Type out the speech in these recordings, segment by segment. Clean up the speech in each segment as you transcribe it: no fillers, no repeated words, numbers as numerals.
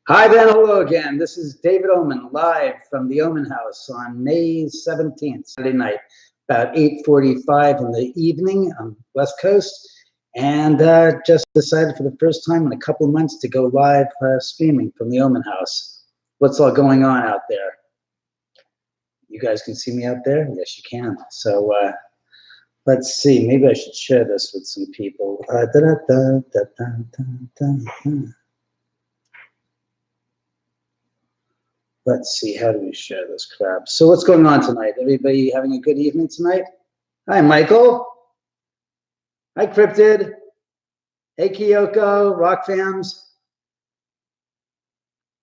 Hi then, hello again. This is David Oman live from the Oman House on May 17th, Saturday night, about 8:45 in the evening on West Coast. And just decided for the first time in a couple of months to go live streaming from the Oman House. What's all going on out there? You guys can see me out there? Yes, you can. So let's see. Maybe I should share this with some people. Let's see, how do we share this crap? So what's going on tonight? Everybody having a good evening tonight? Hi, Michael. Hi, Cryptid. Hey, Kyoko, Rock Fams.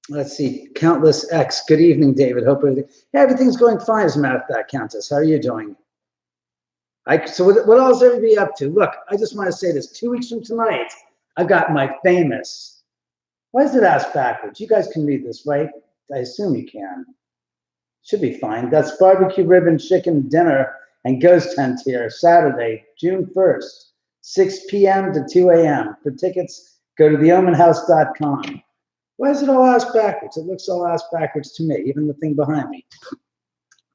Let's see, Countless X. Good evening, David. Hope everything's going fine, as a matter of fact, Countess. How are you doing? So what else is everybody up to? Look, I just want to say this. 2 weeks from tonight, I've got my famous, why is it asked backwards? You guys can read this, right? I assume you can. Should be fine. That's barbecue rib and chicken dinner and ghost hunt here, Saturday, June 1st, 6 p.m. to 2 a.m. For tickets, go to theomanhouse.com. Why is it all asked backwards? It looks all asked backwards to me, even the thing behind me.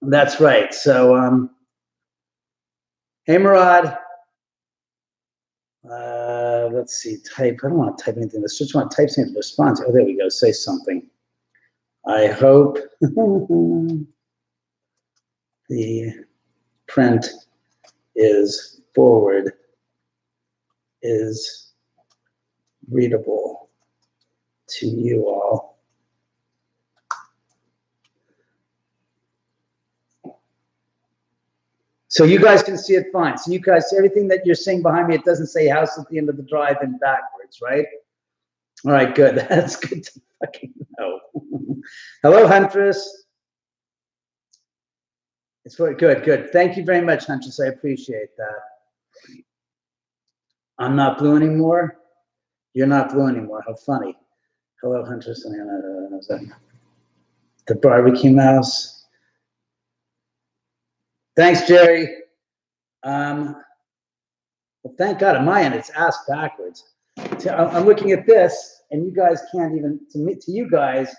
That's right. So, hey, Murad. Let's see, type. I don't want to type anything. I just want to type something to respond to. Oh, there we go. Say something. I hope the print is forward, is readable to you all. So you guys can see it fine. So you guys, everything that you're seeing behind me, it doesn't say house at the end of the drive and backwards, right? All right, good. That's good to fucking know. Hello, Huntress. It's very good, good. Thank you very much, Huntress. I appreciate that. I'm not blue anymore. You're not blue anymore. How funny. Hello, Huntress. The BBQ Mouse. Thanks, Jerry. Well, thank God on my end, it's asked backwards. I'm looking at this, and you guys can't even, to you guys,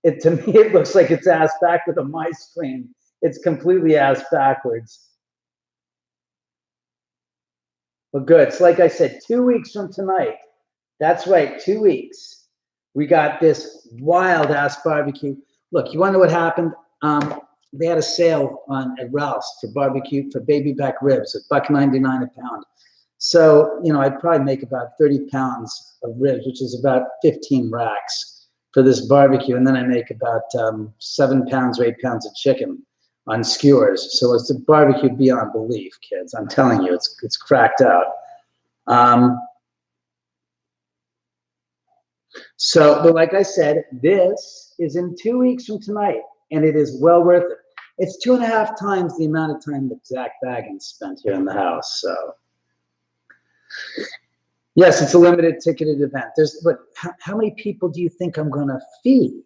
to me, it looks like it's asked backward on my screen. It's completely asked backwards. Well, good. So like I said, 2 weeks from tonight, that's right, 2 weeks, we got this wild ass barbecue. Look, you want to know what happened? They had a sale at Ralph's for barbecue, for baby back ribs at $1.99 a pound. So, you know, I'd probably make about 30 pounds of ribs, which is about 15 racks for this barbecue. And then I make about 7 pounds or 8 pounds of chicken on skewers. So it's a barbecue beyond belief, kids. I'm telling you, it's cracked out. But like I said, this is in 2 weeks from tonight, and it is well worth it. It's 2.5 times the amount of time that Zach Baggins spent here in the house, so. Yes, it's a limited ticketed event. But how many people do you think I'm going to feed?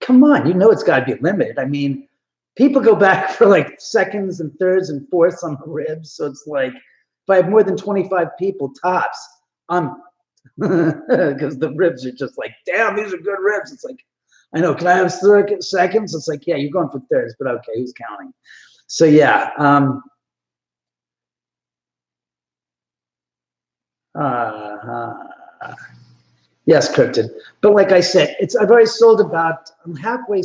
Come on, you know it's got to be limited. I mean, people go back for like seconds and thirds and fourths on the ribs. So it's like, if I have more than 25 people tops, because the ribs are just like, damn, these are good ribs. It's like, I know, can I have seconds? It's like, yeah, you're going for thirds, but okay, who's counting? So yeah. Yes, Cryptid. But like I said, I've already sold about, I'm halfway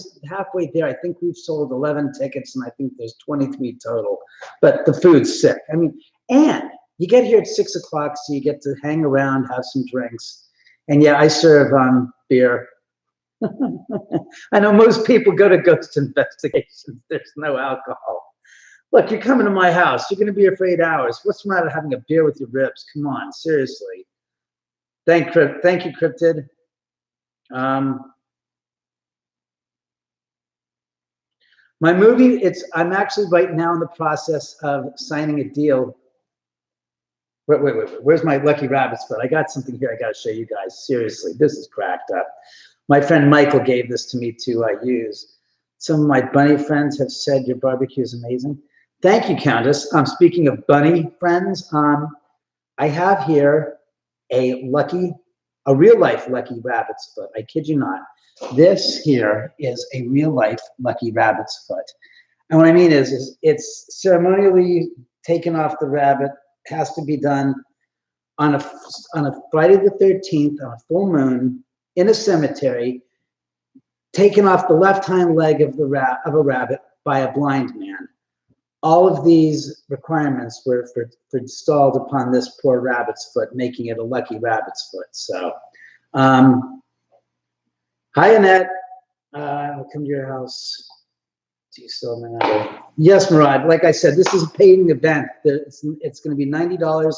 there. I think we've sold 11 tickets, and I think there's 23 total. But the food's sick. I mean, and you get here at 6 o'clock, so you get to hang around, have some drinks. And yeah, I serve beer. I know most people go to ghost investigations. There's no alcohol. Look, you're coming to my house. You're going to be here for 8 hours. What's the matter having a beer with your ribs? Come on, seriously. Thank you, Cryptid. My movie, I'm actually right now in the process of signing a deal. Wait. Where's my lucky rabbit's foot? I got something here I got to show you guys. Seriously, this is cracked up. My friend Michael gave this to me to use. Some of my bunny friends have said your barbecue is amazing. Thank you, Countess. Speaking of bunny friends, I have here a lucky a real life lucky rabbit's foot. I kid you not. This here is a real life lucky rabbit's foot. And what I mean is it's ceremonially taken off the rabbit, has to be done on a Friday the 13th, on a full moon, in a cemetery, taken off the left hind leg of a rabbit by a blind man. All of these requirements were installed upon this poor rabbit's foot, making it a lucky rabbit's foot. So, hi Annette, I'll come to your house. Do you still have my number? Yes, Murad. Like I said, this is a paid event. It's going to be $90.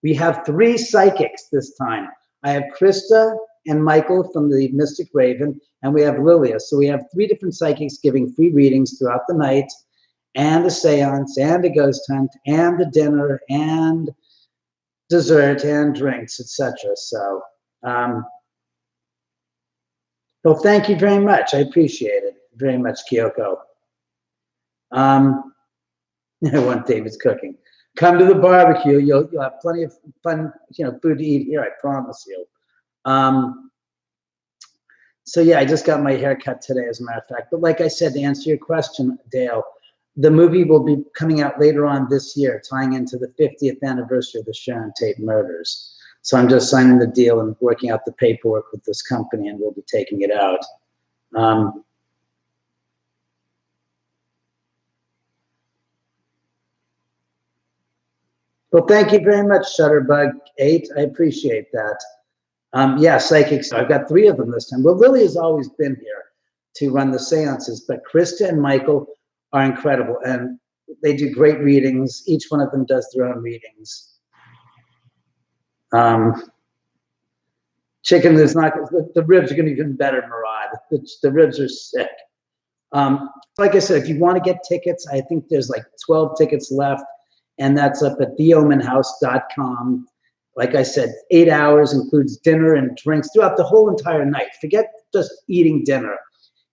We have 3 psychics this time. I have Krista and Michael from the Mystic Raven, and we have Lilia. So we have 3 different psychics giving free readings throughout the night, and a seance, and a ghost hunt, and the dinner, and dessert, and drinks, etc. So, well, thank you very much. I appreciate it very much, Kyoko. I want David's cooking. Come to the barbecue. You'll have plenty of fun, food to eat here. I promise you. So yeah, I just got my hair cut today, as a matter of fact. But like I said, to answer your question, Dale, the movie will be coming out later on this year, tying into the 50th anniversary of the Sharon Tate murders. So I'm just signing the deal and working out the paperwork with this company, and we'll be taking it out. Well, thank you very much, Shutterbug8. I appreciate that. Yeah, psychics. I've got 3 of them this time. Well, Lily has always been here to run the seances, but Krista and Michael are incredible, and they do great readings. Each one of them does their own readings. Chicken is not, the ribs are going to be even better, Murad. The ribs are sick. Like I said, if you want to get tickets, I think there's like 12 tickets left, and that's up at theomanhouse.com. Like I said, 8 hours, includes dinner and drinks throughout the whole entire night. Forget just eating dinner.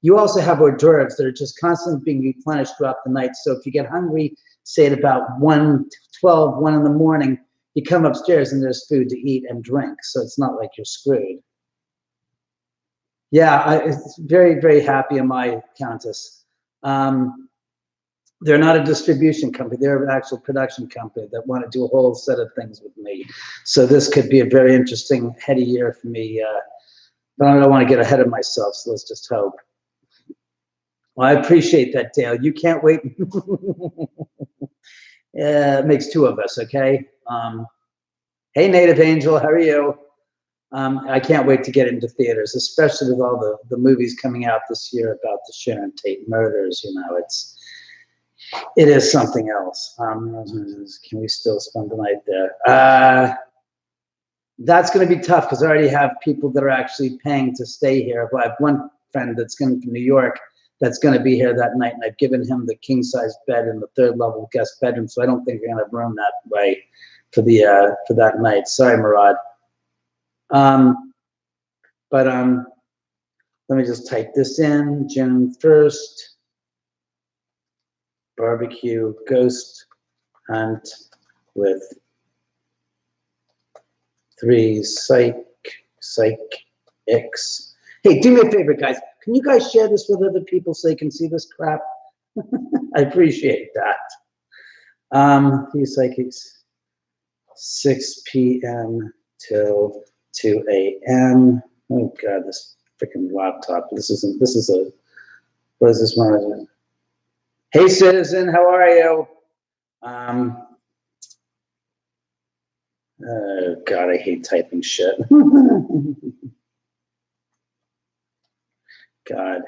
You also have hors d'oeuvres that are just constantly being replenished throughout the night. So if you get hungry, say at about 1 in the morning, you come upstairs and there's food to eat and drink. So it's not like you're screwed. Yeah, it's very, very happy in my Countess. They're not a distribution company. They're an actual production company that want to do a whole set of things with me. So this could be a very interesting, heady year for me. But I don't want to get ahead of myself, so let's just hope. Well, I appreciate that, Dale. You can't wait. Yeah, it makes 2 of us, okay? Hey, Native Angel, how are you? I can't wait to get into theaters, especially with all the movies coming out this year about the Sharon Tate murders. It is something else. Can we still spend the night there? That's going to be tough because I already have people that are actually paying to stay here. I have one friend that's coming from New York that's going to be here that night, and I've given him the king-size bed in the 3rd level guest bedroom, so I don't think we're going to have room that way for that night. Sorry, Murad. Let me just type this in. June 1st. Barbecue ghost hunt with 3 psychics. Hey, do me a favor, guys. Can you guys share this with other people so they can see this crap? I appreciate that. These psychics, 6 p.m. till 2 a.m. Oh God, this freaking laptop. What is this one? Hey, citizen, how are you? Oh God, I hate typing shit. God.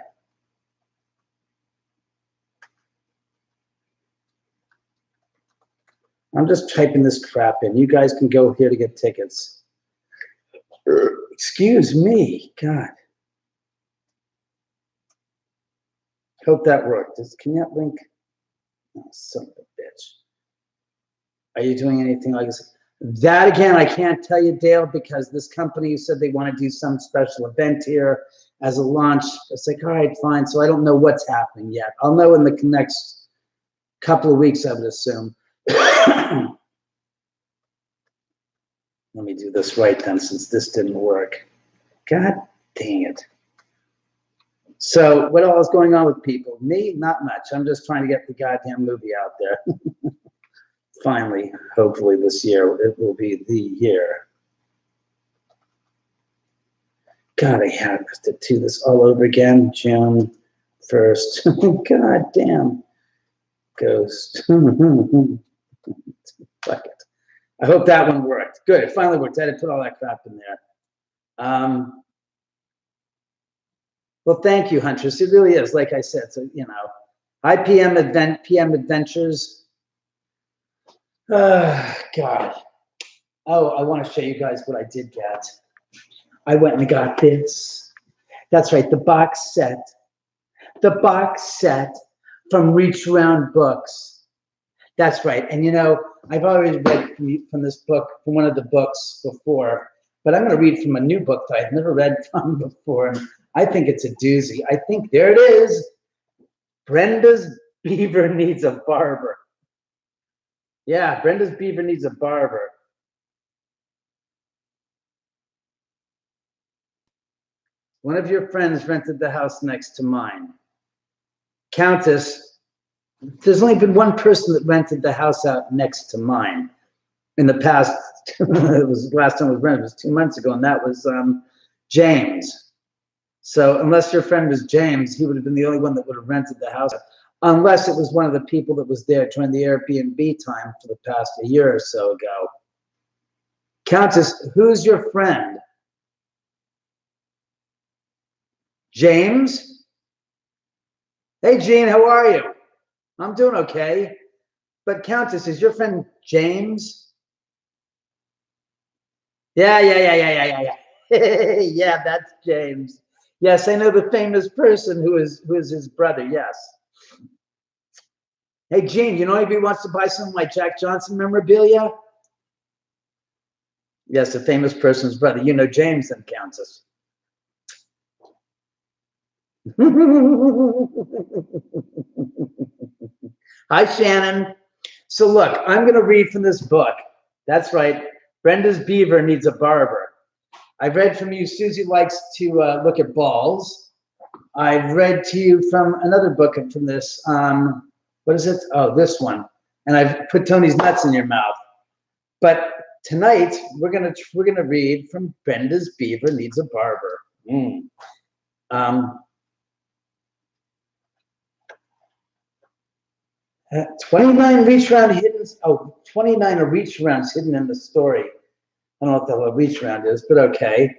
I'm just typing this crap in. You guys can go here to get tickets. Excuse me, God. Hope that worked. Can that link? Oh, son of a bitch. Are you doing anything like this? That again, I can't tell you, Dale, because this company said they want to do some special event here as a launch. It's like, all right, fine. So I don't know what's happening yet. I'll know in the next couple of weeks, I would assume. Let me do this right then, since this didn't work. God dang it. So what all is going on with people? Me, not much. I'm just trying to get the goddamn movie out there. Finally, hopefully this year, it will be the year. God, I have to do this all over again. June 1st. God damn. Ghost. Fuck it. I hope that one worked. Good, it finally worked. I had to put all that crap in there. Well, thank you, Huntress. It really is, like I said. So, you know, PM Adventures. God. Oh, I want to show you guys what I did get. I went and got this. That's right, the box set. The box set from Reach Around Books. That's right. And you know, I've already read from this book, from one of the books before, but I'm going to read from a new book that I've never read from before. And I think it's a doozy. I think there it is. Brendas Beaver Needs a Barber. Yeah, Brendas Beaver Needs a Barber. One of your friends rented the house next to mine. Countess, there's only been one person that rented the house out next to mine in the past. It was last time it was rented, it was 2 months ago, and that was James. So unless your friend was James, he would have been the only one that would have rented the house, unless it was one of the people that was there during the Airbnb time for the past a year or so ago. Countess, who's your friend? James? Hey, Gene, how are you? I'm doing okay. But Countess, is your friend James? Yeah. Yeah, that's James. Yes, I know the famous person who is his brother, yes. Hey, Gene, you know anybody wants to buy some of my Jack Johnson memorabilia? Yes, the famous person's brother. You know James and Countess. Hi, Shannon. So look, I'm going to read from this book. That's right. Brendas Beaver Needs a Barber. I've read from you, Susie Likes to Look at Balls. I've read to you from another book from this. What is it? Oh, this one. And I've put Tony's Nuts in your mouth. But tonight we're gonna read from Brendas Beaver Needs a Barber. 29 reach around hidden. Oh, 29 are reach rounds hidden in the story. I don't know what the hell a reach round is, but okay.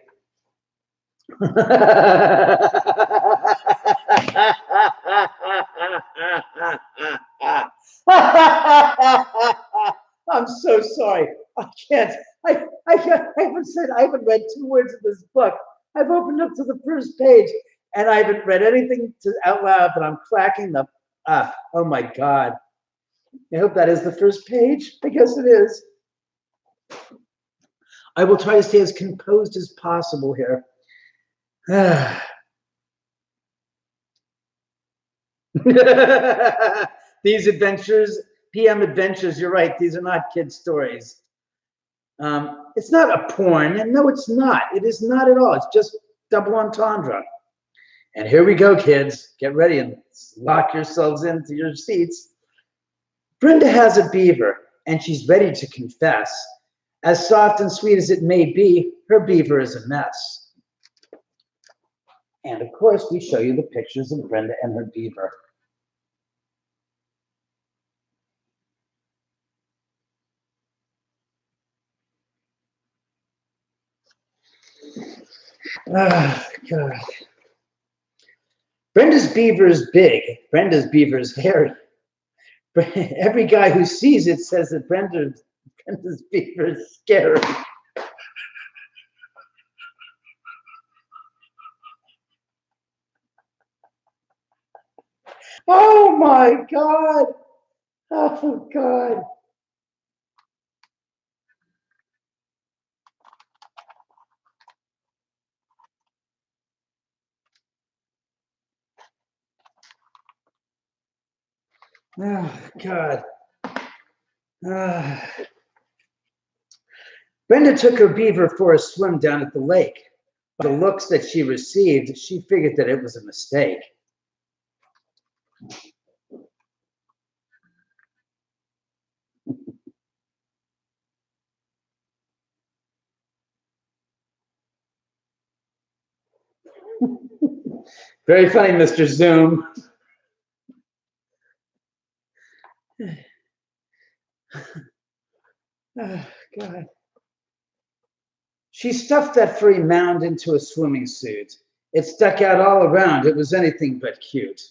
I'm so sorry. I can't. I haven't read 2 words of this book. I've opened up to the first page, and I haven't read anything out loud, but I'm cracking up. Oh my God. I hope that is the first page. I guess it is. I will try to stay as composed as possible here. These adventures, PM Adventures, you're right. These are not kid stories. It's not a porn, and no, it's not. It is not at all. It's just double entendre. And here we go, kids. Get ready and lock yourselves into your seats. Brenda has a beaver, and she's ready to confess. As soft and sweet as it may be, her beaver is a mess. And of course, we show you the pictures of Brenda and her beaver. Oh, God. Brenda's beaver is big. Brenda's beaver is hairy. Every guy who sees it says that Brenda's beaver is scary. Oh my God. Oh God. Oh God. Brenda took her beaver for a swim down at the lake. By the looks that she received, she figured that it was a mistake. Very funny, Mr. Zoom. Oh, God. She stuffed that furry mound into a swimming suit. It stuck out all around. It was anything but cute.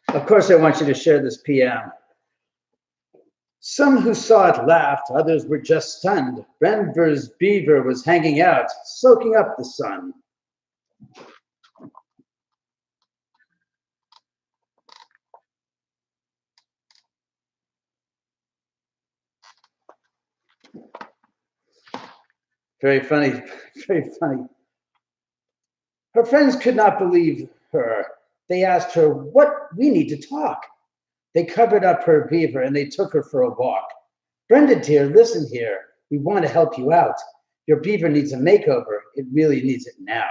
Of course, I want you to share this PM. Some who saw it laughed, others were just stunned. Brendas Beaver was hanging out, soaking up the sun. Very funny, very funny. Her friends could not believe her. They asked her, "What? We need to talk." They covered up her beaver and they took her for a walk. "Brenda, dear, listen here. We want to help you out. Your beaver needs a makeover. It really needs it now."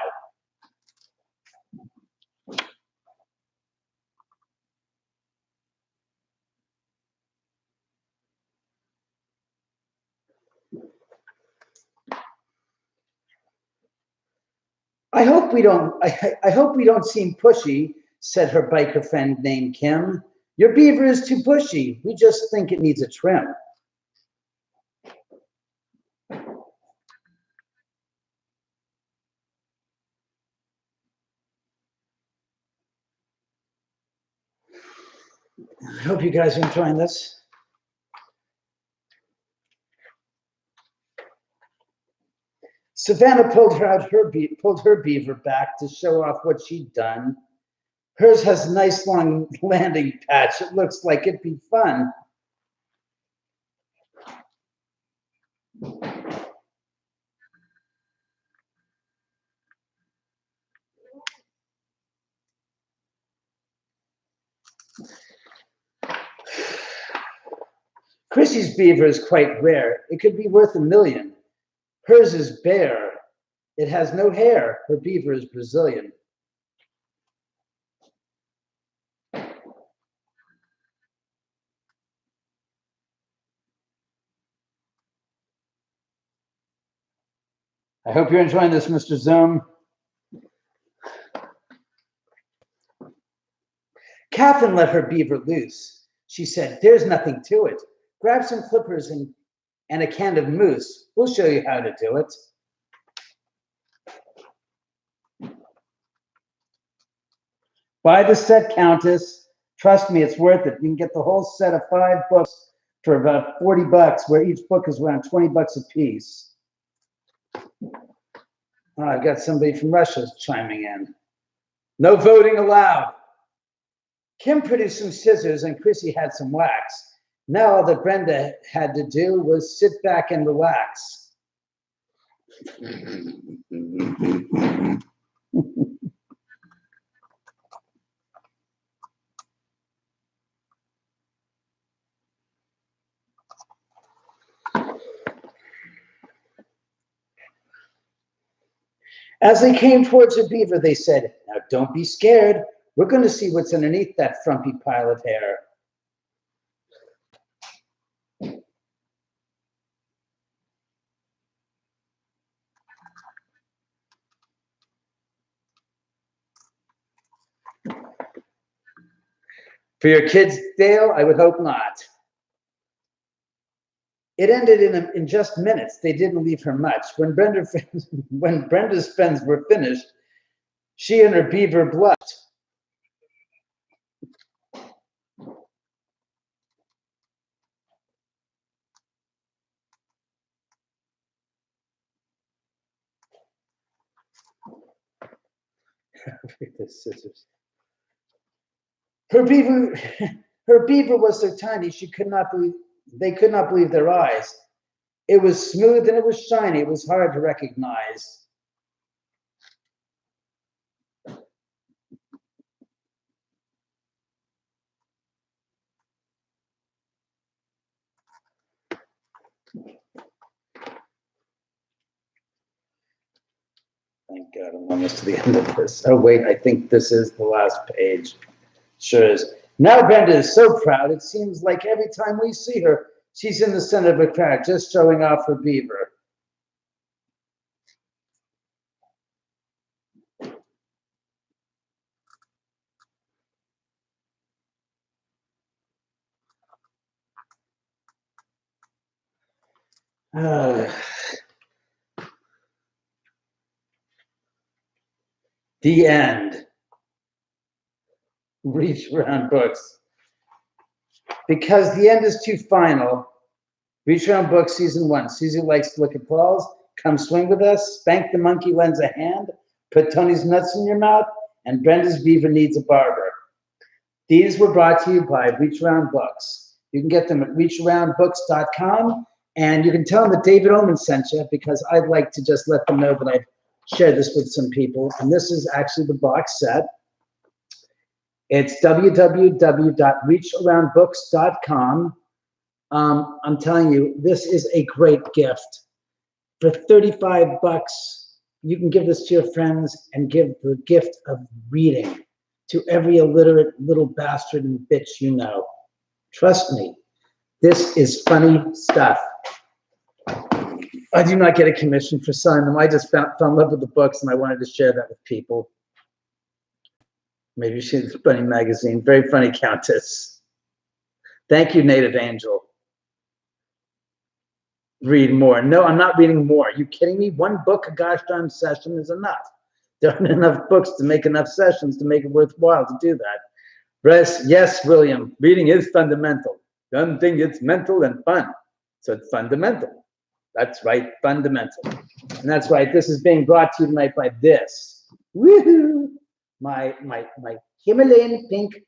I hope we don't seem pushy," said her biker friend named Kim. "Your beaver is too bushy. We just think it needs a trim." I hope you guys are enjoying this. Savannah pulled her beaver back to show off what she'd done. Hers has a nice long landing patch. It looks like it'd be fun. Chrissy's beaver is quite rare. It could be worth $1 million. Hers is bare. It has no hair. Her beaver is Brazilian. I hope you're enjoying this, Mr. Zoom. Catherine let her beaver loose. She said, "There's nothing to it. Grab some clippers and a can of mousse. We'll show you how to do it." Buy the set, Countess. Trust me, it's worth it. You can get the whole set of 5 books for about $40, where each book is around $20 a piece. Oh, I've got somebody from Russia chiming in. No voting allowed. Kim produced some scissors and Chrissy had some wax. Now all that Brenda had to do was sit back and relax. As they came towards her beaver, they said, "Now don't be scared. We're going to see what's underneath that frumpy pile of hair." For your kids, Dale, I would hope not. It ended in just minutes. They didn't leave her much. When Brenda's friends were finished, she and her beaver blushed. The scissors. Her beaver was so tiny they could not believe their eyes. It was smooth and it was shiny. It was hard to recognize. God, I'm almost to the end of this. Oh, wait, I think this is the last page. Sure is. Now Brenda is so proud, it seems like every time we see her, she's in the center of a crowd, just showing off her beaver. The end. Reach around books. Because the end is too final, Reach Around Books Season 1. Susie likes to look at balls. Come swing with us. Spank the Monkey lends a hand. Put Tony's nuts in your mouth. And Brendas Beaver needs a barber. These were brought to you by Reach Around Books. You can get them at reacharoundbooks.com. And you can tell them that David Oman sent you, because I'd like to just let them know that I've shared this with some people. And this is actually the box set. It's www.reacharoundbooks.com. I'm telling you, this is a great gift. For 35 bucks, you can give this to your friends and give the gift of reading to every illiterate little bastard and bitch you know. Trust me, this is funny stuff. I do not get a commission for selling them. I just fell in love with the books and I wanted to share that with people. Maybe she's a funny magazine. Very funny Countess. Thank you, Native Angel. Read more. No, I'm not reading more. Are you kidding me? One book a gosh darn session is enough. There aren't enough books to make enough sessions to make it worthwhile to do that. Yes, William, reading is fundamental. One thing, it's mental and fun. So it's fundamental. That's right, fundamental. And that's right, this is being brought to you tonight by this. Woohoo! My Himalayan pink.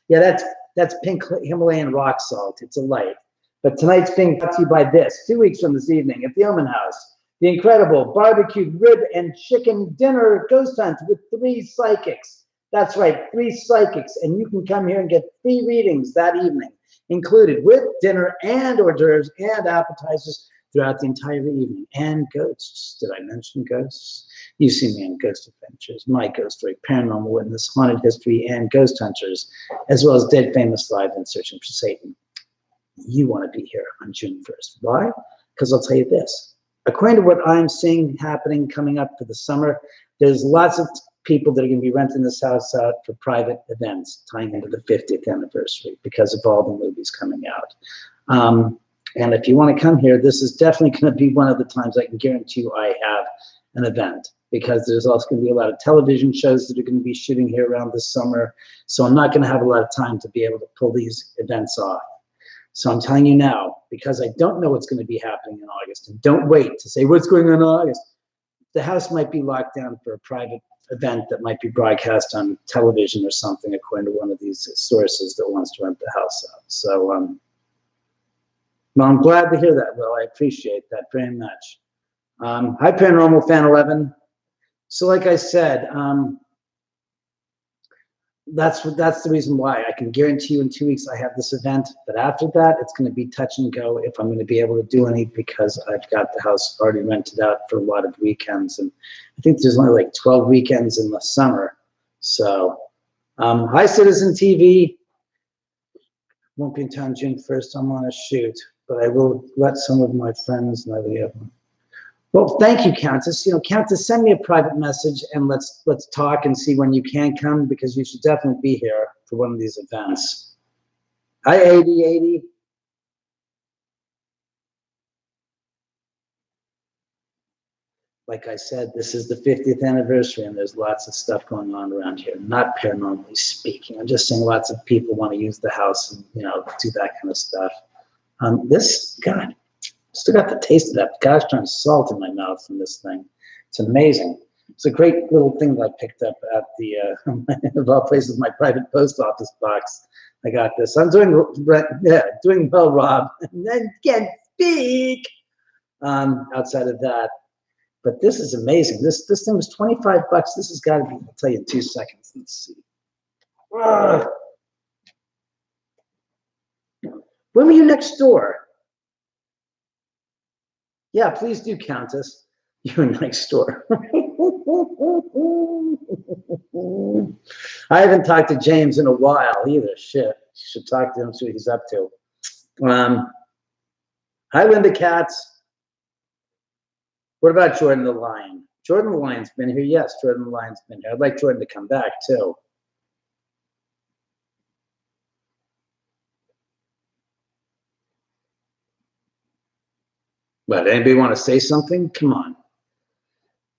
Yeah, that's pink Himalayan rock salt. It's a light. But tonight's being brought to you by this. 2 weeks from this evening at the Oman House, the incredible barbecued rib and chicken dinner ghost hunt with 3 psychics. That's right, 3 psychics. And you can come here and get 3 readings that evening, included with dinner and hors d'oeuvres and appetizers throughout the entire evening. And ghosts. Did I mention ghosts? You see me in Ghost Adventures, My Ghost Story, Paranormal Witness, Haunted History, and Ghost Hunters, as well as Dead Famous Live and Searching for Satan. You want to be here on June 1st. Why? Because I'll tell you this. According to what I'm seeing happening coming up for the summer, there's lots of people that are going to be renting this house out for private events tying into the 50th anniversary because of all the movies coming out. And if you want to come here, this is definitely going to be one of the times I can guarantee you I have an event, because there's also going to be a lot of television shows that are going to be shooting here around this summer. So I'm not going to have a lot of time to be able to pull these events off. So I'm telling you now, because I don't know what's going to be happening in August, and don't wait to say what's going on in August. The house might be locked down for a private event that might be broadcast on television or something, according to one of these sources that wants to rent the house out. So, well, I'm glad to hear that, Will. I appreciate that very much. Hi, Paranormal Fan 11. So, like I said, that's the reason why. I can guarantee you in 2 weeks I have this event, but after that, it's going to be touch and go if I'm going to be able to do any, because I've got the house already rented out for a lot of weekends, and I think there's only like 12 weekends in the summer. So, hi, Citizen TV. Won't be in town June 1st. I'm on a shoot, but I will let some of my friends know they have one. Well, thank you, Countess. You know, Countess, send me a private message and let's talk and see when you can come, because you should definitely be here for one of these events. Hi, 8080. Like I said, this is the 50th anniversary and there's lots of stuff going on around here. Not paranormally speaking. I'm just saying lots of people want to use the house and, you know, do that kind of stuff. God, still got the taste of that gosh darn salt in my mouth from this thing. It's amazing. It's a great little thing that I picked up at the, of all places, my private post office box. I got this. I'm doing well, Rob. And then can't speak outside of that. But this is amazing. This thing was 25 bucks. This has got to be, I'll tell you in 2 seconds. Let's see. When were you next door? Yeah, please do, Countess. You're next door. I haven't talked to James in a while either. Shit, you should talk to him, see what he's up to. Hi, Linda Katz. What about Jordan the Lion? Jordan the Lion's been here. Yes, Jordan the Lion's been here. I'd like Jordan to come back too. But anybody want to say something? Come on.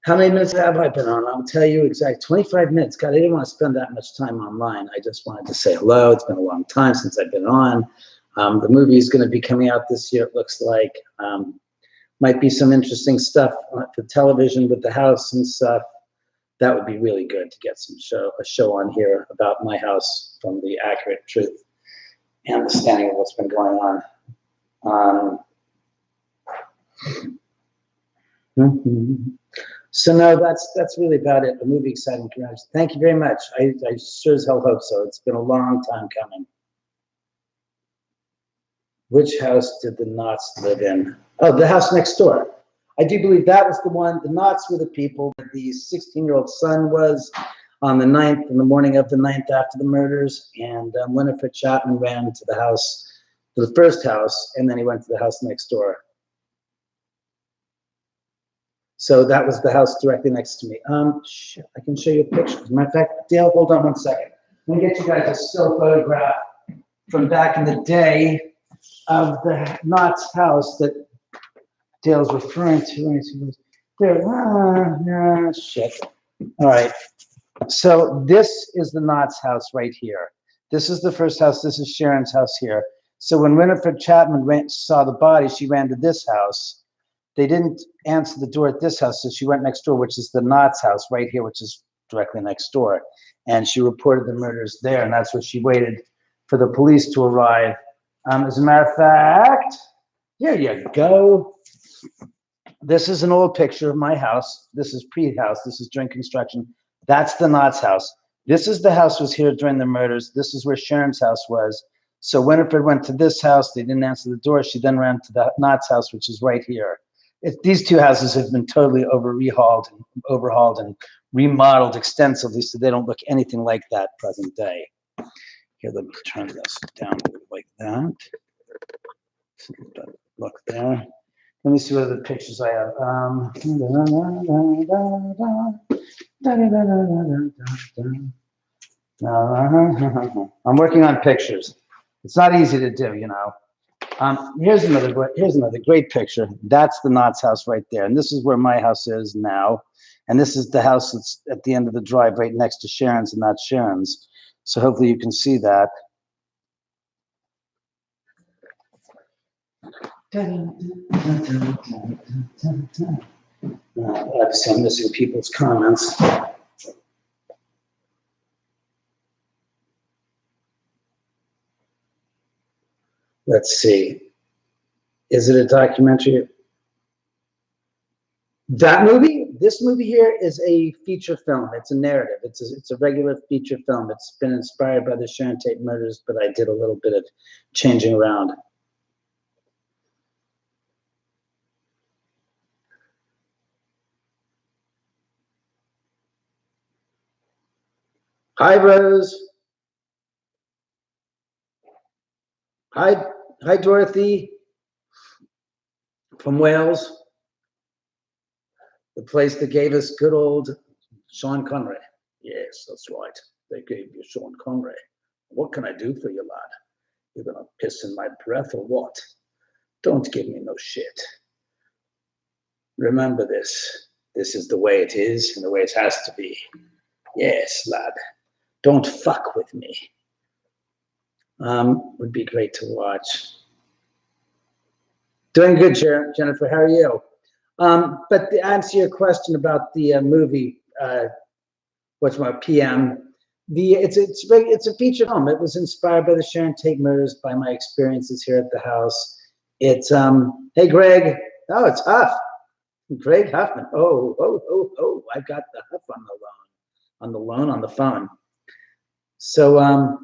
How many minutes have I been on? I'll tell you exactly. 25 minutes. God, I didn't want to spend that much time online. I just wanted to say hello. It's been a long time since I've been on. The movie is going to be coming out this year, it looks like. Might be some interesting stuff for television with the house and stuff. That would be really good to get a show on here about my house from the accurate truth and understanding of what's been going on. So no, that's really about it. A movie exciting. Thank you very much. I sure as hell hope so. It's been a long time coming. Which house did the Knots live in? Oh, the house next door. I do believe that was the one. The Knots were the people that the 16-year-old son was on the 9th, in the morning of the 9th after the murders. And Winifred Chapman ran to the house, to the first house, and then he went to the house next door. So that was the house directly next to me. Shit, I can show you a picture. As a matter of fact, Dale, hold on one second. Let me get you guys a still photograph from back in the day of the Knots house that Dale's referring to. There, shit. All right. So this is the Knots house right here. This is the first house. This is Sharon's house here. So when Winifred Chapman saw the body, she ran to this house. They didn't answer the door at this house, so she went next door, which is the Knots house right here, which is directly next door. And she reported the murders there, and that's where she waited for the police to arrive. As a matter of fact, here you go. This is an old picture of my house. This is pre-house. This is during construction. That's the Knots house. This is the house was here during the murders. This is where Sharon's house was. So Winifred went to this house. They didn't answer the door. She then ran to the Knots house, which is right here. These two houses have been totally overhauled and remodeled extensively, so they don't look anything like that present day. Here, let me turn this down a little like that. Look there. Let me see what other pictures I have. I'm working on pictures. It's not easy to do, you know. Here's another great picture. That's the Knots house right there. And this is where my house is now. And this is the house that's at the end of the drive right next to Sharon's and not Sharon's. So hopefully you can see that. Obviously I'm missing people's comments. Let's see. Is it a documentary? That movie? This movie here is a feature film. It's a narrative. It's a regular feature film. It's been inspired by the Sharon Tate murders, but I did a little bit of changing around. Hi, Rose. Hi, Dorothy from Wales, the place that gave us good old Sean Connery. Yes, that's right. They gave you Sean Connery. What can I do for you, lad? You're gonna piss in my breath or what? Don't give me no shit. Remember this. This is the way it is and the way it has to be. Yes, lad. Don't fuck with me. Would be great to watch. Doing good, Jennifer. How are you? But to answer your question about the movie, what's my PM? It's a feature film. It was inspired by the Sharon Tate murders, by my experiences here at the house. It's hey Greg. Oh, it's Huff. Greg Huffman. Oh! I got the Huff on the phone. So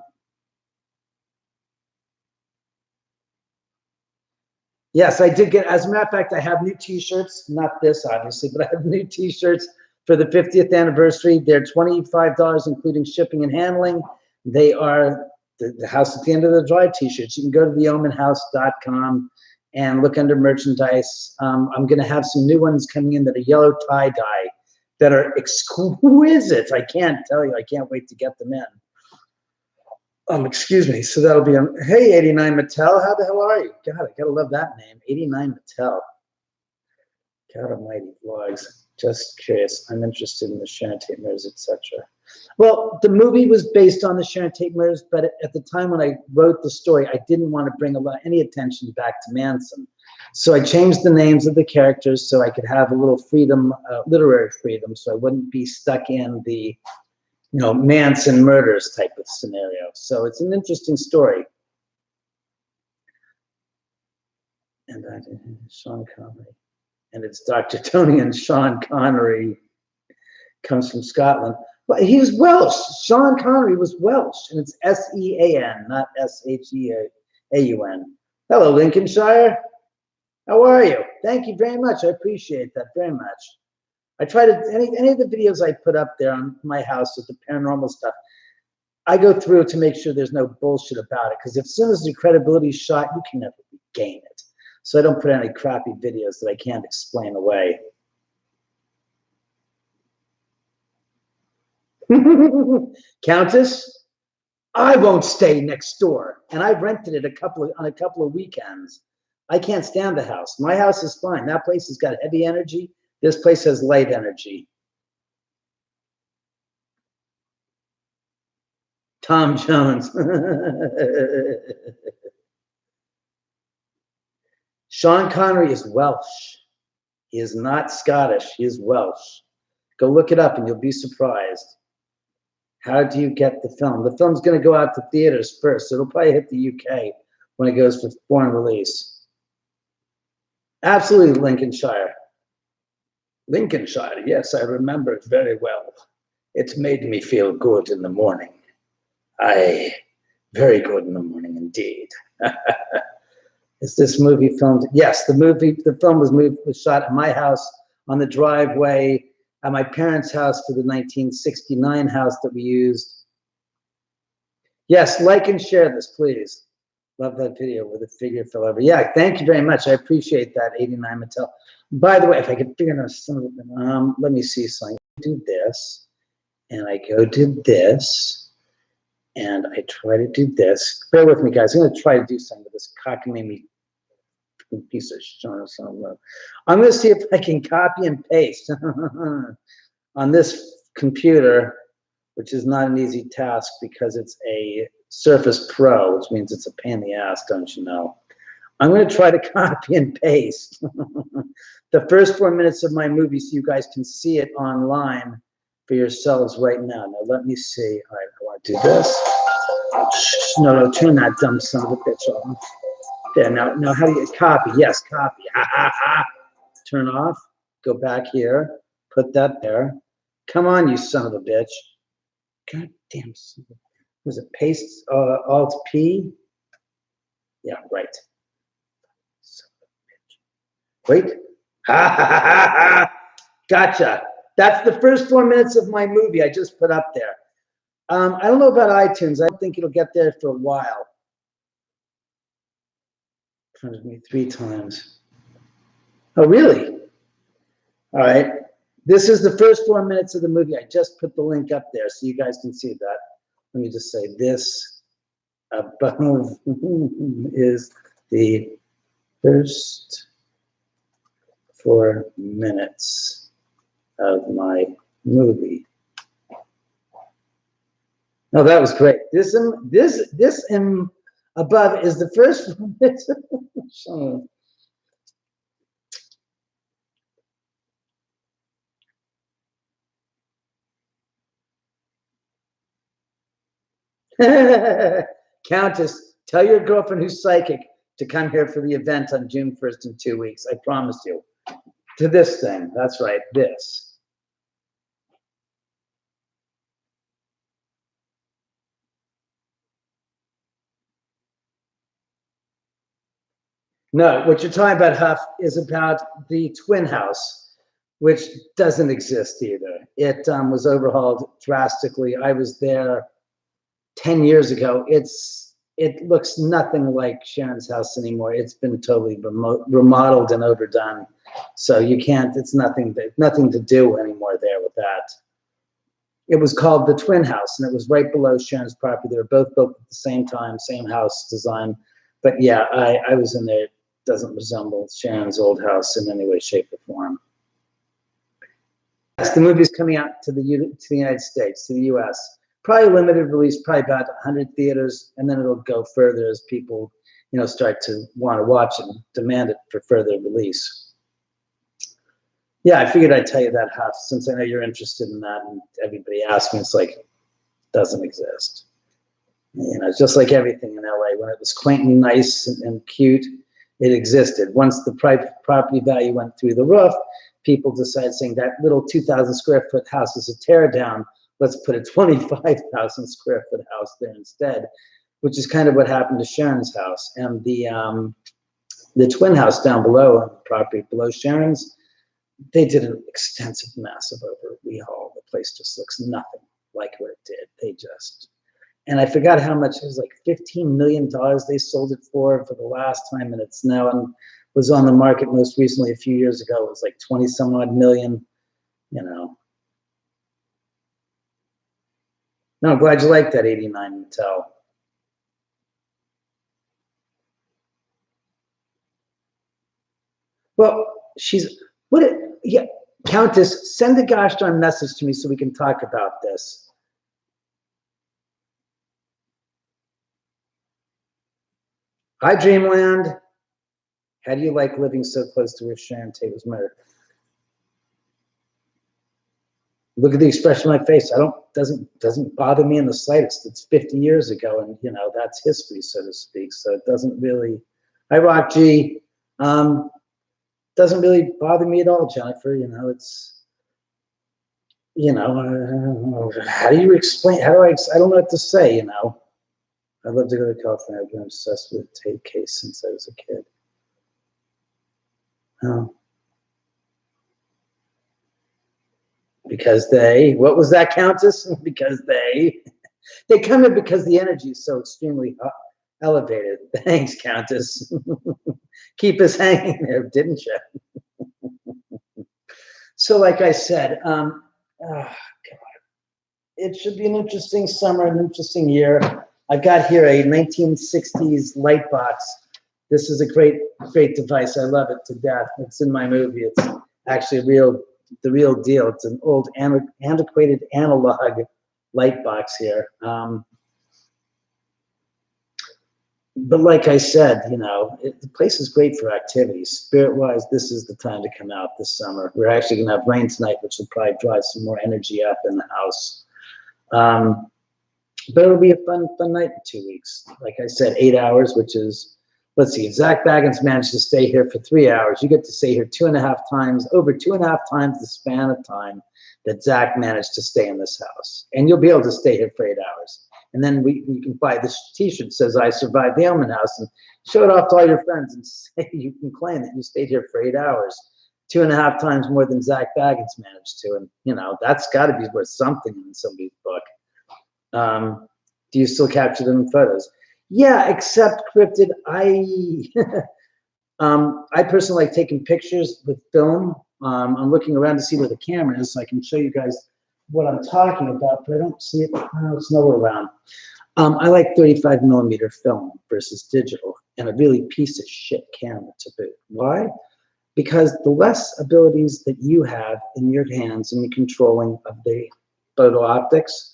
Yes, I did get, as a matter of fact, I have new t-shirts, not this obviously, but I have new t-shirts for the 50th anniversary. They're $25, including shipping and handling. They are the House at the End of the Drive t-shirts. You can go to theomanhouse.com and look under merchandise. I'm going to have some new ones coming in that are yellow tie-dye that are exquisite. I can't tell you. I can't wait to get them in. Excuse me. So that'll be on. Hey, 89 Mattel. How the hell are you? God, I gotta love that name. 89 Mattel. God almighty vlogs. Just curious. I'm interested in the Sharon Tate mirrors, etc. Well, the movie was based on the Sharon Tate mirrors, but at the time when I wrote the story, I didn't want to bring any attention back to Manson. So I changed the names of the characters so I could have a little freedom, literary freedom, so I wouldn't be stuck in the Manson murders type of scenario. So it's an interesting story. And I did Sean Connery. And it's Dr. Tony and Sean Connery comes from Scotland. But he was Welsh. Sean Connery was Welsh. And it's S-E-A-N, not S-H-E-A-U-N. Hello, Lincolnshire. How are you? Thank you very much. I appreciate that very much. I try to, any of the videos I put up there on my house with the paranormal stuff, I go through to make sure there's no bullshit about it. Because as soon as the credibility is shot, you can never regain it. So I don't put any crappy videos that I can't explain away. Countess, I won't stay next door. And I've rented it on a couple of weekends. I can't stand the house. My house is fine. That place has got heavy energy. This place has light energy. Tom Jones. Sean Connery is Welsh. He is not Scottish. He is Welsh. Go look it up and you'll be surprised. How do you get the film? The film's going to go out to theaters first. It'll probably hit the UK when it goes for foreign release. Absolutely, Lincolnshire. Lincolnshire, yes, I remember it very well. It's made me feel good in the morning. Very good in the morning indeed. Is this movie filmed? Yes, the film was shot at my house on the driveway at my parents' house for the 1969 house that we used. Yes, like and share this, please. Love that video where the figure fell over. Yeah, thank you very much. I appreciate that, 89 Mattel. By the way, if I could figure out some of it, let me see. So I do this, and I go do this, and I try to do this. Bear with me, guys. I'm going to try to do something with this cockamamie piece of shit. I'm going to see if I can copy and paste on this computer, which is not an easy task because it's a Surface Pro, which means it's a pain in the ass, don't you know? I'm going to try to copy and paste the first 4 minutes of my movie so you guys can see it online for yourselves right now. Now, let me see. All right, I want to do this. No, turn that dumb son of a bitch off. There, now, how do you copy? Yes, copy. Turn off. Go back here. Put that there. Come on, you son of a bitch. God damn. Was it paste Alt P? Yeah, right. Wait. Gotcha. That's the first 4 minutes of my movie I just put up there. I don't know about iTunes. I don't think it'll get there for a while. Printed me 3 times. Oh, really? All right. This is the first 4 minutes of the movie. I just put the link up there so you guys can see that. Let me just say this above is the first 4 minutes of my movie. Oh, that was great. This above is the first 4 minutes. Countess, tell your girlfriend who's psychic to come here for the event on June 1st in 2 weeks. I promise you. To this thing. That's right. This. No, what you're talking about, Huff, is about the twin house, which doesn't exist either. It was overhauled drastically. I was there 10 years ago. It looks nothing like Sharon's house anymore. It's been totally remodeled and overdone. So you can't, it's nothing to do anymore there with that. It was called the Twin House, and it was right below Sharon's property. They were both built at the same time, same house design. But yeah, I was in there. It doesn't resemble Sharon's old house in any way, shape, or form. Yes, the movie's coming out to the United States, to the US. Probably limited release, probably about 100 theaters, and then it'll go further as people, start to want to watch it and demand it for further release. Yeah, I figured I'd tell you that, Huff, since I know you're interested in that, and everybody asks me, it's like, doesn't exist. Just like everything in LA, when it was quaint and nice and cute, it existed. Once the property value went through the roof, people decided saying that little 2,000 square foot house is a tear down. Let's put a 25,000 square foot house there instead, which is kind of what happened to Sharon's house. And the twin house down below on the property below Sharon's, they did an extensive, massive overhaul. The place just looks nothing like what it did. And I forgot how much, it was like $15 million they sold it for the last time, and it's now was on the market most recently a few years ago. It was like 20 some odd million, No, I'm glad you like that 89 Mattel. Well, yeah, Countess, send a gosh darn message to me so we can talk about this. Hi, Dreamland. How do you like living so close to where Sharon Tate was murdered? Look at the expression on my face. Doesn't bother me in the slightest. It's 50 years ago, and that's history, so to speak. So it doesn't really. Hi, Rock G. Doesn't really bother me at all, Jennifer. It's. How do you explain? I don't know what to say. I'd love to go to California. I've been obsessed with the Tate case since I was a kid. Because what was that, Countess? Because they come in because the energy is so extremely elevated. Thanks, Countess. Keep us hanging there, didn't you? So like I said, it should be an interesting summer, an interesting year. I've got here a 1960s Lightbox. This is a great device. I love it to death. It's in my movie. It's actually the real deal. It's an old antiquated analog Lightbox here. But like I said, the place is great for activities. Spirit-wise, this is the time to come out this summer. We're actually going to have rain tonight, which will probably drive some more energy up in the house. But it'll be a fun night in 2 weeks. Like I said, 8 hours, which is, let's see, Zach Baggins managed to stay here for 3 hours. You get to stay here 2.5 times, over 2.5 times the span of time that Zach managed to stay in this house. And you'll be able to stay here for 8 hours. And then you can buy this t-shirt that says, I survived the Oman house, and show it off to all your friends and say you can claim that you stayed here for 8 hours. 2.5 times more than Zach Baggins managed to. And, that's got to be worth something in somebody's book. Do you still capture them in photos? Yeah, except Cryptid, I personally like taking pictures with film. I'm looking around to see where the camera is so I can show you guys what I'm talking about, but I don't see it. Oh, it's nowhere around. I like 35 millimeter film versus digital, and a really piece of shit camera to boot. Why? Because the less abilities that you have in your hands in the controlling of the photo optics,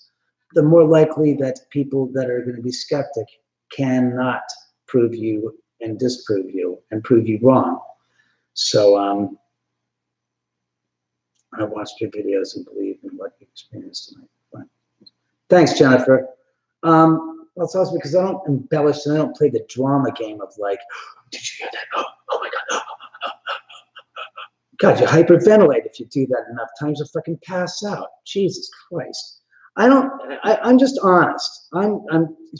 the more likely that people that are going to be skeptic cannot prove you and disprove you and prove you wrong. So I watched your videos and believe in what you experienced tonight. Fine. Thanks, Jennifer. That's also because I don't embellish and I don't play the drama game of like, did you hear that? Oh my God. God, you hyperventilate if you do that enough times, you'll fucking pass out. Jesus Christ. I'm just honest.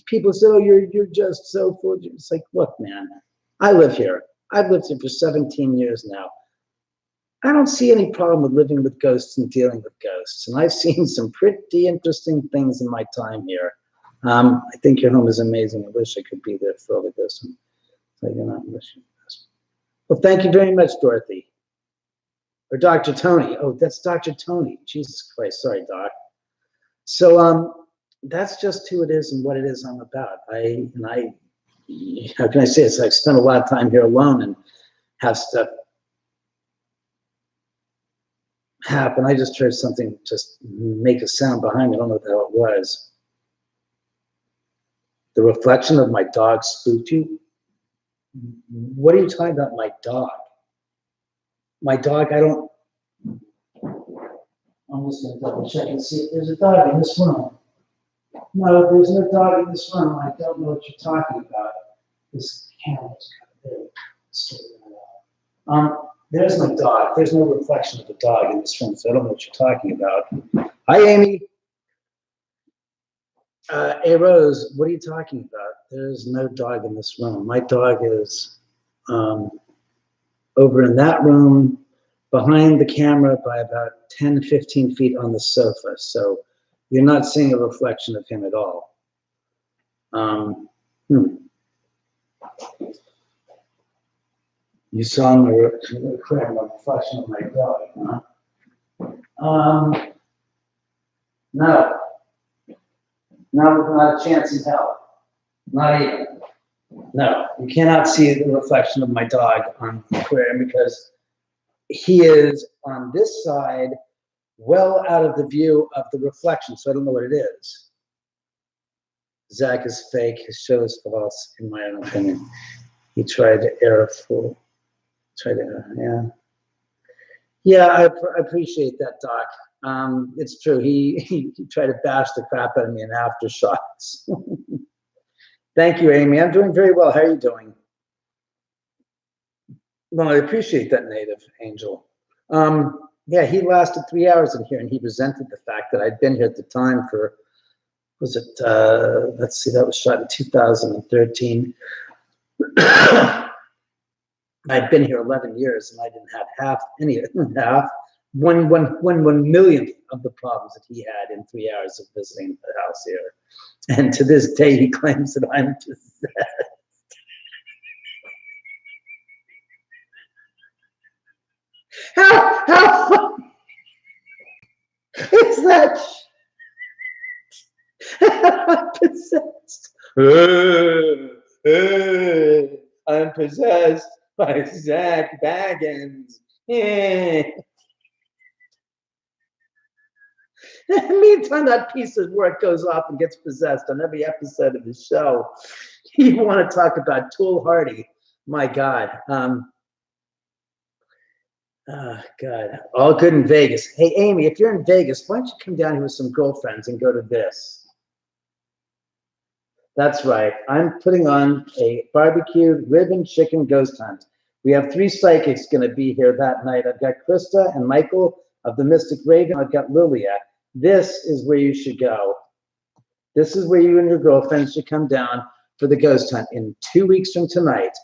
People say, oh, you're just so full. It's like, look, man, I live here. I've lived here for 17 years now. I don't see any problem with living with ghosts and dealing with ghosts. And I've seen some pretty interesting things in my time here. I think your home is amazing. I wish I could be there for all the ghosts. So you're not wishing this. Well, thank you very much, Dorothy. Or Dr. Tony. Oh, that's Dr. Tony. Jesus Christ. Sorry, Doc. So that's just who it is and what it is I'm about. How can I say this? I've spent a lot of time here alone and have stuff happen. I just heard something just make a sound behind me. I don't know what the hell it was. The reflection of my dog spooked you? What are you talking about, my dog? My dog, I'm just going to double check and see if there's a dog in this room. No, there's no dog in this room. I don't know what you're talking about. This camera's kind of big. There's no dog. There's no reflection of a dog in this room, so I don't know what you're talking about. Hi, Amy. Hey, Rose, what are you talking about? There's no dog in this room. My dog is over in that room behind the camera by about 10, 15 feet on the sofa. So you're not seeing a reflection of him at all. You saw my reflection of my dog, huh? No. Not a chance in hell. Not even. No, you cannot see the reflection of my dog on the aquarium because he is on this side, well out of the view of the reflection, so I don't know what it is. Zach is fake. His show is false, in my own opinion. He tried to air a fool. Yeah, I appreciate that, Doc. It's true. He tried to bash the crap out of me in aftershocks. Thank you, Amy. I'm doing very well. How are you doing? Well, I appreciate that, Native Angel. Yeah, he lasted 3 hours in here, and he resented the fact that I'd been here at the time for, let's see, that was shot in 2013. I'd been here 11 years, and I didn't have one millionth of the problems that he had in 3 hours of visiting the house here. And to this day, he claims that I'm possessed. How funny is that? I'm possessed. I'm possessed by Zach Baggins. Meantime, that piece of work goes off and gets possessed on every episode of the show. You want to talk about Tool Hardy? My God. God. All good in Vegas. Hey, Amy, if you're in Vegas, why don't you come down here with some girlfriends and go to this? That's right. I'm putting on a barbecued rib and chicken ghost hunt. We have 3 psychics going to be here that night. I've got Krista and Michael of the Mystic Raven. I've got Lilia. This is where you should go. This is where you and your girlfriends should come down for the ghost hunt in 2 weeks from tonight.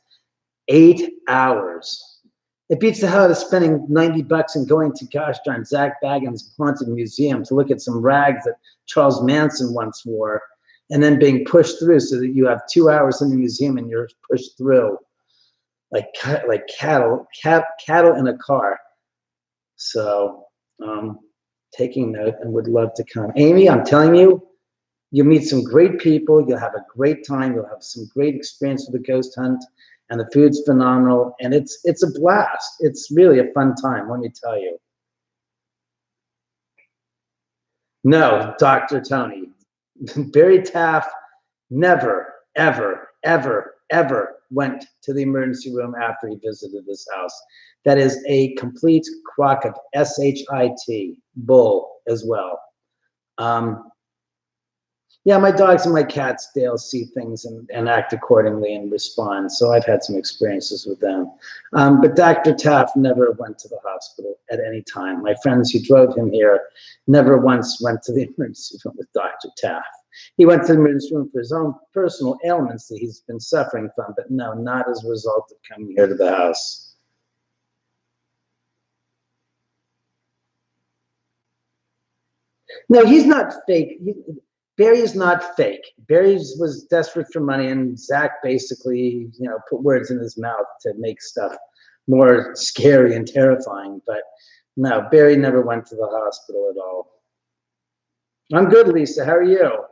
8 hours. It beats the hell out of spending $90 and going to, gosh darn, Zach Baggins' haunted museum to look at some rags that Charles Manson once wore, and then being pushed through so that you have 2 hours in the museum and you're pushed through like cattle in a car. So, taking note and would love to come. Amy, I'm telling you, you'll meet some great people. You'll have a great time. You'll have some great experience with the ghost hunt, and the food's phenomenal. And it's a blast. It's really a fun time, let me tell you. No, Dr. Tony. Barry Taft never, ever, ever, ever went to the emergency room after he visited this house. That is a complete crock of shit, bull as well. Yeah, my dogs and my cats, they'll see things and act accordingly and respond. So I've had some experiences with them. But Dr. Taft never went to the hospital at any time. My friends who drove him here never once went to the emergency room with Dr. Taft. He went to the emergency room for his own personal ailments that he's been suffering from, but no, not as a result of coming here to the house. No, he's not fake. Barry is not fake. Barry was desperate for money, and Zach basically, put words in his mouth to make stuff more scary and terrifying. But no, Barry never went to the hospital at all. I'm good, Lisa. How are you?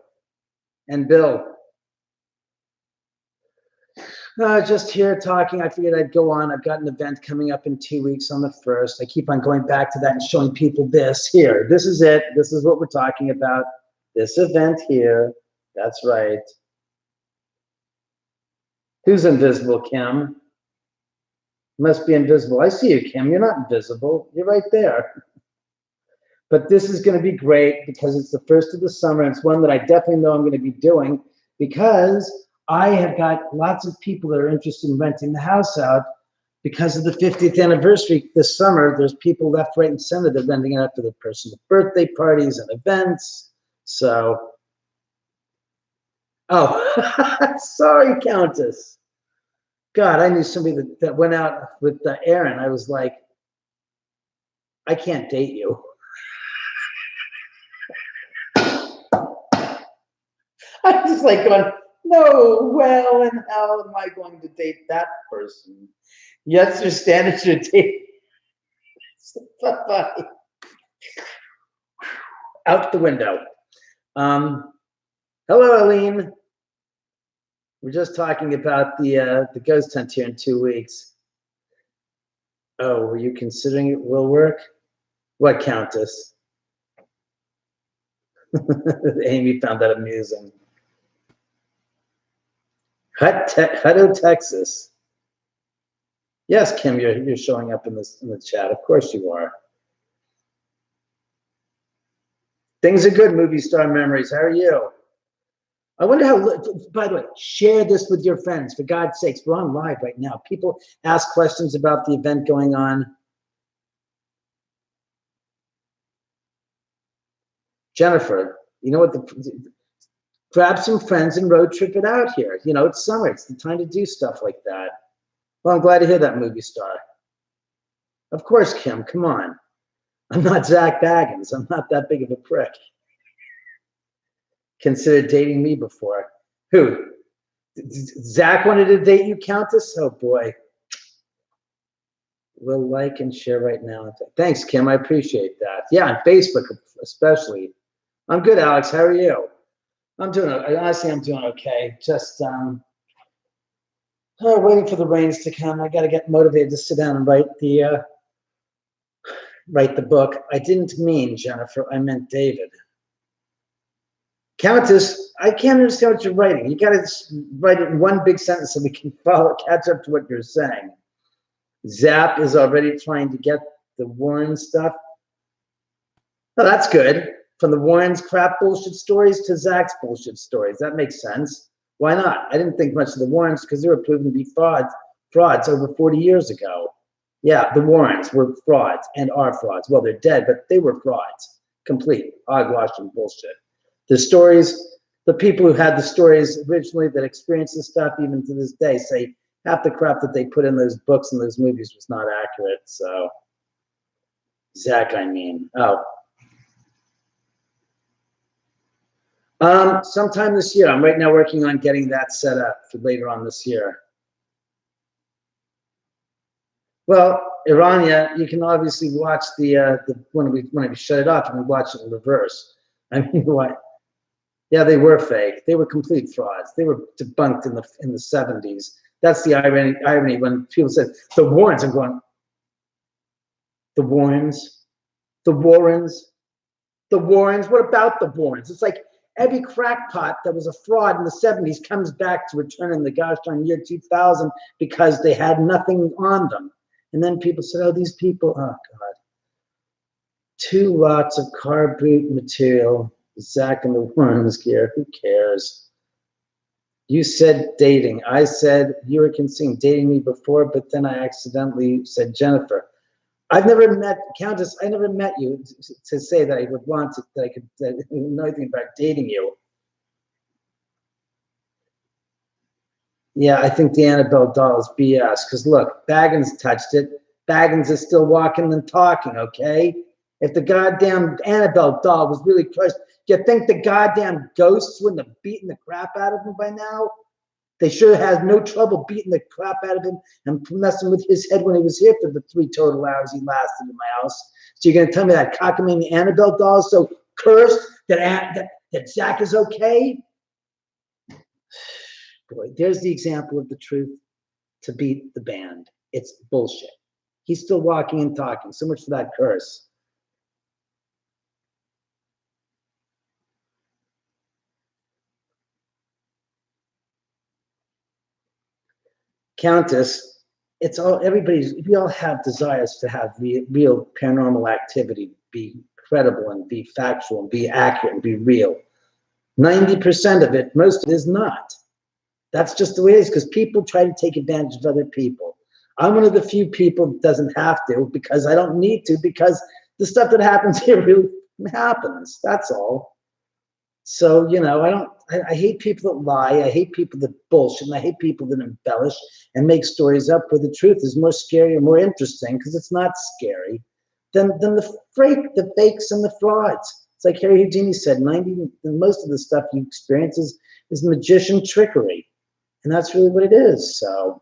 And Bill? Just here talking. I figured I'd go on. I've got an event coming up in 2 weeks on the 1st. I keep on going back to that and showing people this here. This is it. This is what we're talking about. This event here. That's right. Who's invisible, Kim? Must be invisible. I see you, Kim. You're not invisible. You're right there. But this is going to be great because it's the 1st of the summer. And it's one that I definitely know I'm going to be doing because I have got lots of people that are interested in renting the house out because of the 50th anniversary this summer. There's people left, right, and center that are renting it out for their personal birthday parties and events. So, sorry, Countess. God, I knew somebody that went out with Aaron. I was like, I can't date you. I was like going, no, well, and how am I going to date that person? Yes, you're standing to date. Out the window. Hello, Aline. We're just talking about the ghost hunt here in 2 weeks. Oh, were you considering it will work? What, Countess? Amy found that amusing. Hutto, Texas. Yes, Kim, you're showing up in the chat. Of course you are. Things are good, movie star memories. How are you? I wonder how, by the way, share this with your friends. For God's sakes, we're on live right now. People ask questions about the event going on. Jennifer, you know what? Grab some friends and road trip it out here. It's summer. It's the time to do stuff like that. Well, I'm glad to hear that, movie star. Of course, Kim, come on. I'm not Zach Baggins. I'm not that big of a prick. Considered dating me before. Who? Zach wanted to date you, Countess? Oh, boy. We'll like and share right now. Thanks, Kim. I appreciate that. Yeah, on Facebook especially. I'm good, Alex. How are you? Honestly, I'm doing okay. Just waiting for the rains to come. I got to get motivated to sit down and write the book. I didn't mean Jennifer. I meant David. Countess, I can't understand what you're writing. You got to write it in one big sentence so we can catch up to what you're saying. Zap is already trying to get the Warren stuff. Oh, that's good. From the Warren's crap bullshit stories to Zach's bullshit stories. That makes sense. Why not? I didn't think much of the Warrens because they were proven to be frauds over 40 years ago. Yeah, the Warrens were frauds and are frauds. Well, they're dead, but they were frauds. Complete hogwash and bullshit. The stories, the people who had the stories originally that experienced this stuff, even to this day, say half the crap that they put in those books and those movies was not accurate. So, Zach, I mean. Oh. Sometime this year. I'm right now working on getting that set up for later on this year. Well, Irania, you can obviously watch when we shut it off and we watch it in reverse. I mean, what? Yeah, they were fake. They were complete frauds. They were debunked in the 70s. That's the irony when people said the Warrens. I'm going, the Warrens, the Warrens, the Warrens. What about the Warrens? It's like every crackpot that was a fraud in the 70s comes back to return in the gosh darn year 2000 because they had nothing on them. And then people said, oh, these people, oh, God. 2 lots of car boot material. Zach and the Warrens gear. Who cares? You said dating. I said you were considering dating me before, but then I accidentally said Jennifer. I've never met, Countess, I never met you to say that I would want to, that I could know anything about dating you. Yeah, I think the Annabelle doll is BS. Because look, Baggins touched it. Baggins is still walking and talking, okay? If the goddamn Annabelle doll was really cursed, you think the goddamn ghosts wouldn't have beaten the crap out of him by now? They sure had no trouble beating the crap out of him and messing with his head when he was here for the 3 total hours he lasted in my house. So you're going to tell me that cockamamie Annabelle doll is so cursed that Zach is okay? Boy, there's the example of the truth to beat the band. It's bullshit. He's still walking and talking. So much for that curse. Countess, it's all everybody's. We all have desires to have real paranormal activity, be credible and be factual and be accurate and be real. 90% of it, most of it is not. That's just the way it is because people try to take advantage of other people. I'm one of the few people that doesn't have to because I don't need to because the stuff that happens here really happens. That's all. So, you know, I hate people that lie. I hate people that bullshit. And I hate people that embellish and make stories up where the truth is more scary or more interesting because it's not scary than the fakes and the frauds. It's like Harry Houdini said, most of the stuff you experience is magician trickery. And that's really what it is. So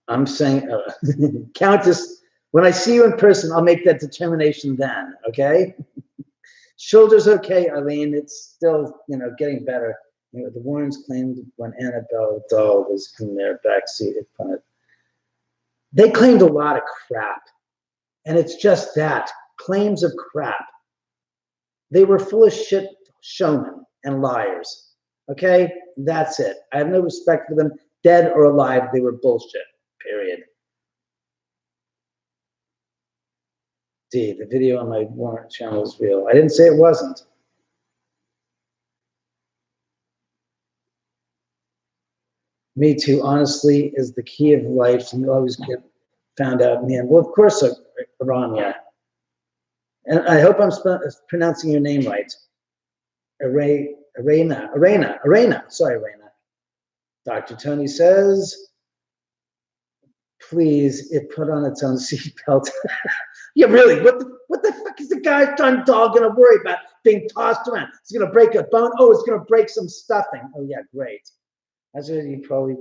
I'm saying, Countess, when I see you in person, I'll make that determination then, okay? Shoulders okay, Eileen. It's still, you know, getting better. You know, the Warrens claimed when Annabelle doll was in their backseat, they claimed a lot of crap. And it's just that, claims of crap. They were full of shit showmen and liars. Okay? That's it. I have no respect for them. Dead or alive, they were bullshit. Period. D, the video on my Warrant channel is real. I didn't say it wasn't. Me too, honestly, is the key of life, and you always get found out in the end. Well, of course, Aranya. And I hope I'm pronouncing your name right. Arena. Sorry, Arena. Dr. Tony says, please, it put on its own seatbelt. Yeah, really, what the fuck is the guy's done doll gonna worry about being tossed around? It's gonna break a bone? Oh, it's gonna break some stuffing. Oh yeah, great. That's already probably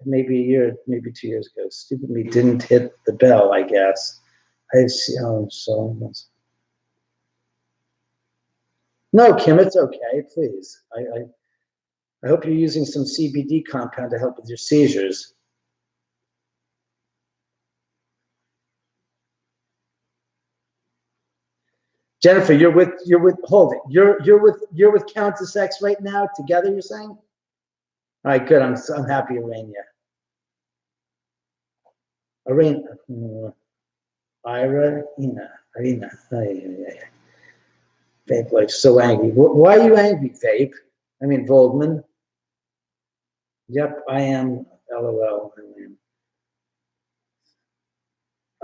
maybe a year, maybe 2 years ago. Stupidly didn't hit the bell, I guess. I see, oh, so. No, Kim, it's okay, please. I hope you're using some CBD compound to help with your seizures. Jennifer, you're with hold it. You're with Countess X right now together, you're saying? All right, good. I'm happy, Arena. Arena. Vape like so angry. Why are you angry, Vape? I mean, Voldman. Yep, I am. LOL.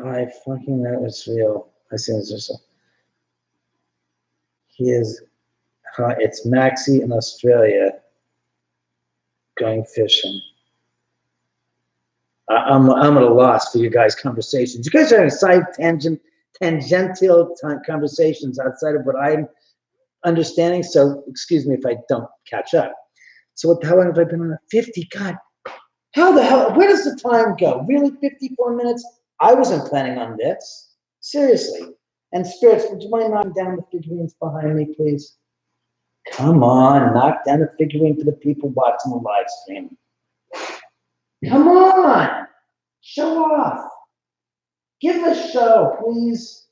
I fucking know it's real. I see it's just. He is. It's Maxie in Australia. Going fishing. I'm at a loss for you guys' conversations. You guys are having side tangential conversations outside of what I'm understanding. So excuse me if I don't catch up. So what the hell have I been on? 50? God, how the hell? Where does the time go? Really, 54 minutes? I wasn't planning on this. Seriously. And spirits, would you mind knocking down the figurines behind me, please? Come on, knock down the figurine for the people watching the live stream. Come on, show off. Give a show, please.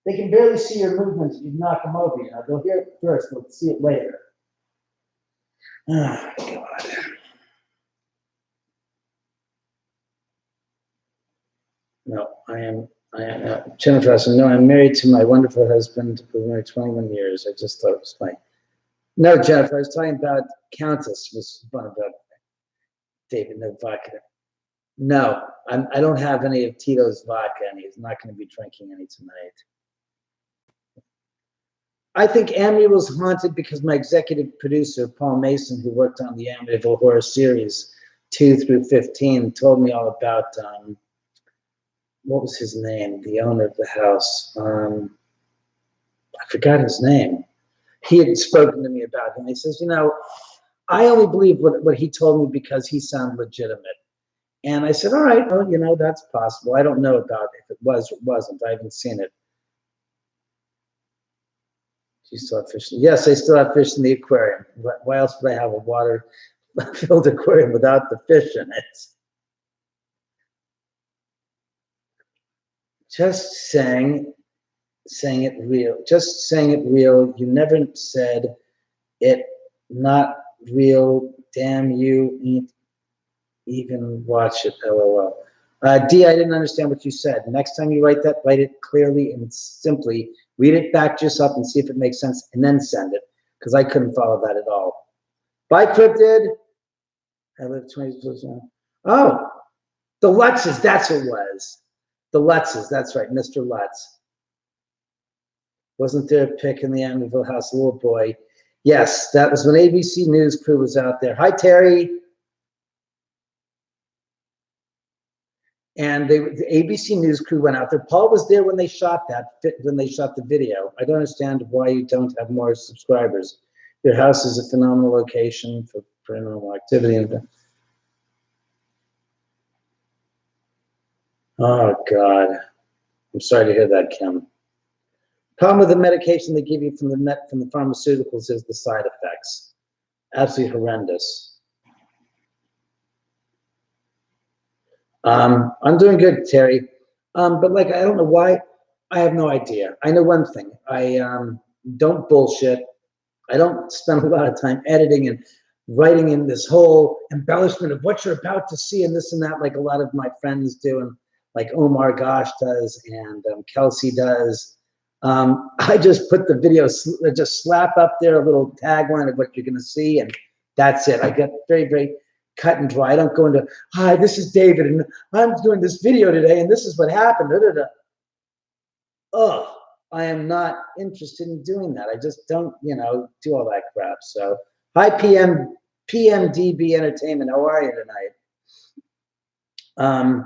They can barely see your movements if you knock them over. You know, they'll hear it first, they'll see it later. Oh, God. No, I am Jennifer Hudson. No, I'm married to my wonderful husband. We've been married 21 years. I just thought it was funny. No, Jennifer, I was talking about Countess was fun about David, no vodka. No, I don't have any of Tito's vodka, and he's not going to be drinking any tonight. I think Amityville's haunted because my executive producer, Paul Mason, who worked on the Amityville horror series 2 through 15, told me all about, what was his name? The owner of the house. I forgot his name. He had spoken to me about him. He says, you know, I only believe what he told me because he sounded legitimate. And I said, all right, well, you know, that's possible. I don't know about if it was or wasn't. I haven't seen it. Do you still have fish? Yes, I still have fish in the aquarium. Why else would I have a water-filled aquarium without the fish in it? Just saying it real. Just saying it real. You never said it not real. Damn you. Ain't even watch it. LOL. D, I didn't understand what you said. Next time you write that, write it clearly and simply. Read it back to yourself and see if it makes sense, and then send it, because I couldn't follow that at all. Bye, Cryptid. I live 20 years now. Oh, the Lutzes, that's what it was. The Lutzes, that's right, Mr. Lutz. Wasn't there a pic in the Amityville house, little boy? Yes, that was when ABC News crew was out there. Hi, Terry. And the ABC News crew went out there. Paul was there when they shot the video. I don't understand why you don't have more subscribers. Your house is a phenomenal location for paranormal activity. Oh, God. I'm sorry to hear that, Kim. Problem with the medication they give you from the pharmaceuticals is the side effects. Absolutely horrendous. I'm doing good, Terry. But like, I don't know why. I have no idea. I know one thing. I don't bullshit. I don't spend a lot of time editing and writing in this whole embellishment of what you're about to see and this and that, like a lot of my friends do, and like Omar Gosh does, and Kelsey does. I just put the video, just slap up there a little tagline of what you're going to see, and that's it. I get very, very cut and dry. I don't go into, hi, this is David, and I'm doing this video today, and this is what happened. Oh, I am not interested in doing that. I just don't, you know, do all that crap. So, hi, PMDB Entertainment. How are you tonight?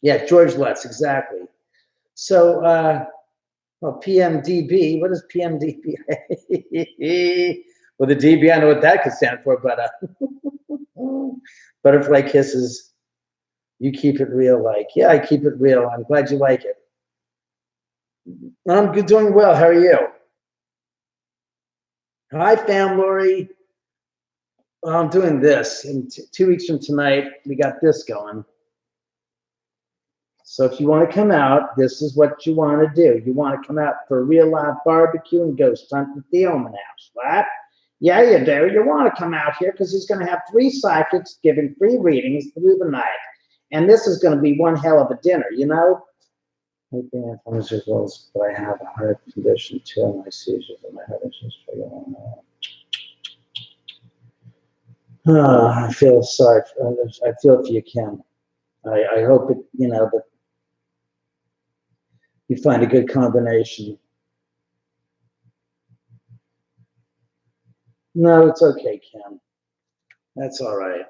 Yeah, George Lutz, exactly. So, well, PMDB, what is PMDB? Well, the DB, I know what that could stand for, but Butterfly Kisses, you keep it real, like. Yeah, I keep it real. I'm glad you like it. I'm doing well. How are you? Hi, fam, Lori. Well, I'm doing this. In 2 weeks from tonight, we got this going. So if you want to come out, this is what you want to do. You want to come out for a real live barbecue and ghost hunt at the Oman house, right? Yeah, you do. You want to come out here because he's going to have 3 psychics giving free readings through the night. And this is going to be one hell of a dinner, you know? But I have a heart condition too, and my seizures and my head is just I feel sorry. I feel if you can. I hope it, you know, that you find a good combination. No, it's okay, Kim. That's all right.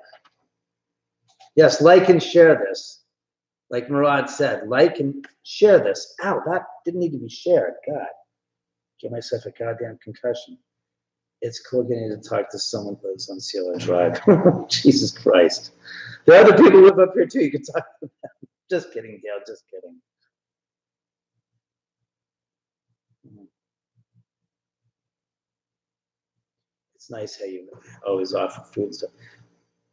Yes, like and share this. Like Murad said, like and share this. Ow, that didn't need to be shared. God, give myself a goddamn concussion. It's cool getting to talk to someone who lives on CLA Drive. Jesus Christ. There are other people who live up here too. You can talk to them. Just kidding, Gail. Just kidding. It's nice how you always offer food stuff.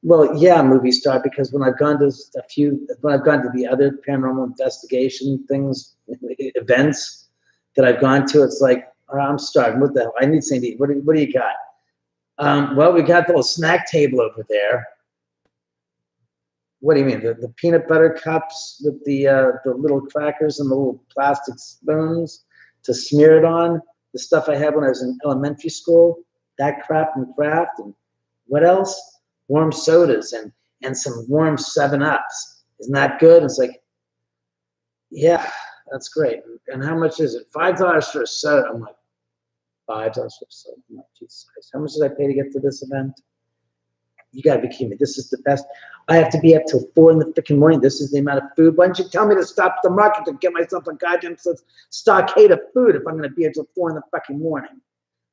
Well, yeah, movie star, because when I've gone to the other paranormal investigation things, events that I've gone to, it's like, oh, I'm starving. What the hell? I need something to eat. What do you got? Well, we got the little snack table over there. What do you mean? The peanut butter cups with the little crackers and the little plastic spoons to smear it on? The stuff I had when I was in elementary school, that crap and craft. And what else? Warm sodas and some warm 7-Ups. Isn't that good? It's like, yeah, that's great. And how much is it? $5 for a soda. I'm like, $5 for a soda. I'm like, Jesus Christ. How much did I pay to get to this event? You gotta be kidding me. This is the best. I have to be up till 4 in the freaking morning. This is the amount of food. Why don't you tell me to stop the market to get myself a goddamn stockade of food if I'm gonna be up till 4 in the fucking morning?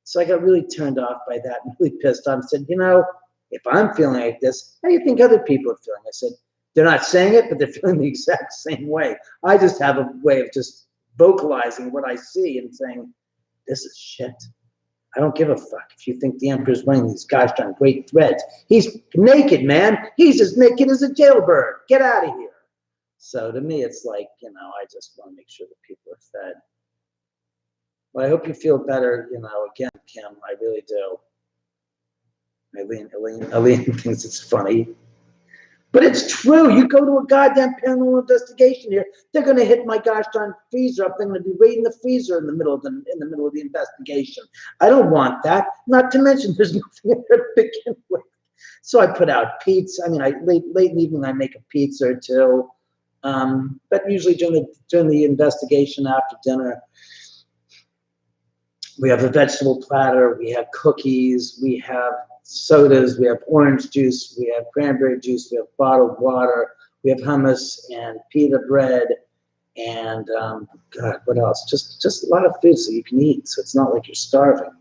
So I got really turned off by that and really pissed off. I said, you know, if I'm feeling like this, how do you think other people are feeling? I said, they're not saying it, but they're feeling the exact same way. I just have a way of just vocalizing what I see and saying, this is shit. I don't give a fuck if you think the emperor's wearing these gosh darn great threads. He's naked, man. He's as naked as a jailbird. Get out of here. So to me, it's like, you know, I just want to make sure that people are fed. Well, I hope you feel better, you know, again, Kim, I really do. Eileen thinks it's funny. But it's true. You go to a goddamn paranormal investigation here, they're going to hit my gosh darn freezer up. They're going to be raiding the freezer in the middle of the investigation. I don't want that. Not to mention, there's nothing there to begin with. So I put out pizza. I mean, late in the evening, I make a pizza or two. But usually during the investigation after dinner, we have a vegetable platter, we have cookies, we have sodas, we have orange juice, we have cranberry juice, we have bottled water, we have hummus and pita bread, and God, what else? Just a lot of food so you can eat, so it's not like you're starving.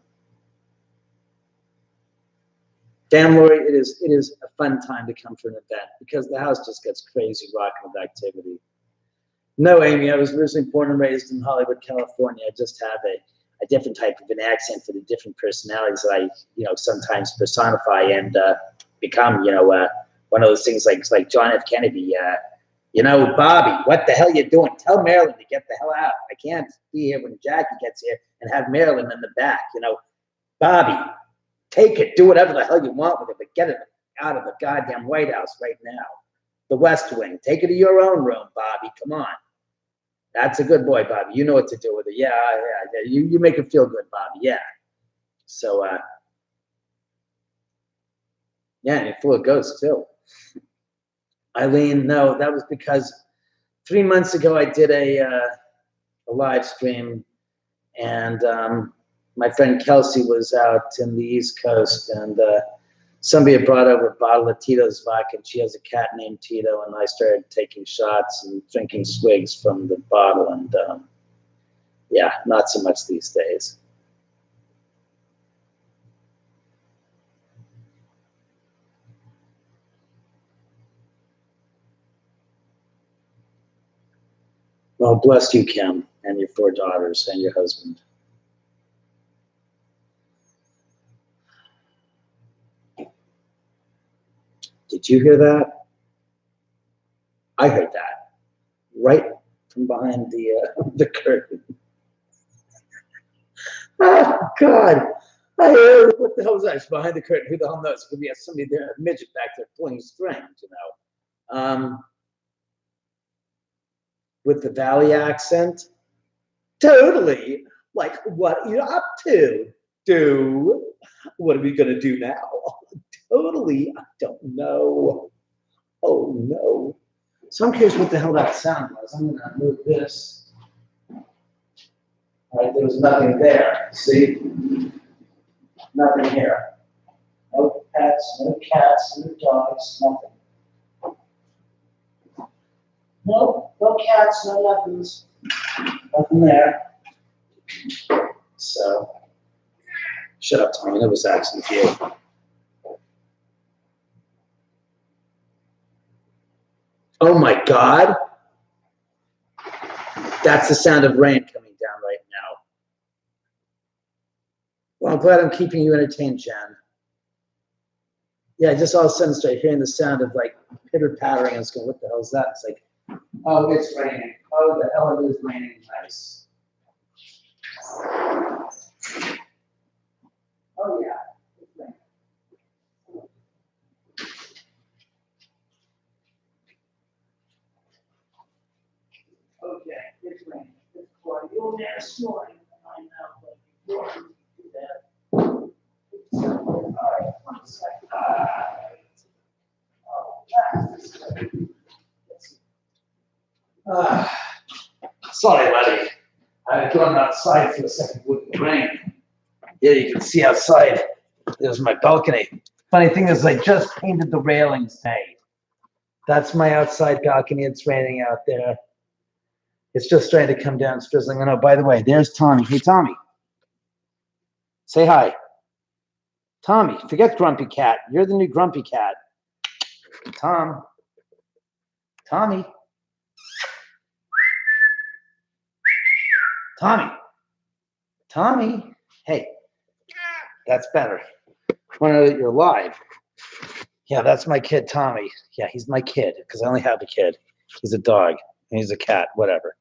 Damn, Lori, it is a fun time to come to an event because the house just gets crazy rocking with activity. No, Amy, I was originally born and raised in Hollywood, California. I just have a different type of an accent for the different personalities that I, you know, sometimes personify and become, you know, one of those things like John F. Kennedy, you know, Bobby, what the hell you doing? Tell Marilyn to get the hell out. I can't be here when Jackie gets here and have Marilyn in the back, you know. Bobby, take it, do whatever the hell you want with it, but get it out of the goddamn White House right now. The West Wing, take it to your own room, Bobby, come on. That's a good boy, Bobby. You know what to do with it. Yeah. You make him feel good, Bobby. Yeah. So, yeah, and you're full of ghosts, too. Eileen, no, that was because 3 months ago I did a live stream, and my friend Kelsey was out in the East Coast, and somebody had brought over a bottle of Tito's vodka, and she has a cat named Tito, and I started taking shots and drinking swigs from the bottle, and yeah, not so much these days. Well, bless you, Kim, and your 4 daughters and your husband. Did you hear that? I heard that right from behind the curtain. Oh, God. I heard, what the hell was that? Behind the curtain. Who the hell knows? Could be somebody there, a midget back there pulling strings, you know. With the Valley accent. Totally. Like, what are you up to? What are we going to do now? Totally. I don't know. Oh, no. So I'm curious what the hell that sound was. I'm going to move this. All right, there was nothing there. See? Nothing here. No pets, no cats, no dogs, nothing. No cats, no nothings. Nothing there. So, shut up, Tommy. That was actually you. Oh my God. That's the sound of rain coming down right now. Well, I'm glad I'm keeping you entertained, Jen. Yeah, I just all of a sudden started hearing the sound of like pitter pattering. I was going, what the hell is that? It's like, oh, it's raining. Oh, the hell it is raining. Nice. Oh, yeah. It's raining. Okay, it's raining. It's pouring. You'll never snoring. I know, but you're going to do that. All right, 1 second. Oh, that's good. Sorry, buddy. I've gone outside for a second with the rain. Yeah, you can see outside. There's my balcony. Funny thing is, I just painted the railings today. That's my outside balcony. It's raining out there. It's just starting to come down. It's drizzling. Oh, by the way, there's Tommy. Hey, Tommy. Say hi. Tommy, forget Grumpy Cat. You're the new Grumpy Cat. Tommy. Tommy. Tommy. Hey, that's better. I want to know that you're alive. Yeah, that's my kid, Tommy. Yeah, he's my kid because I only have a kid. He's a dog and he's a cat, whatever.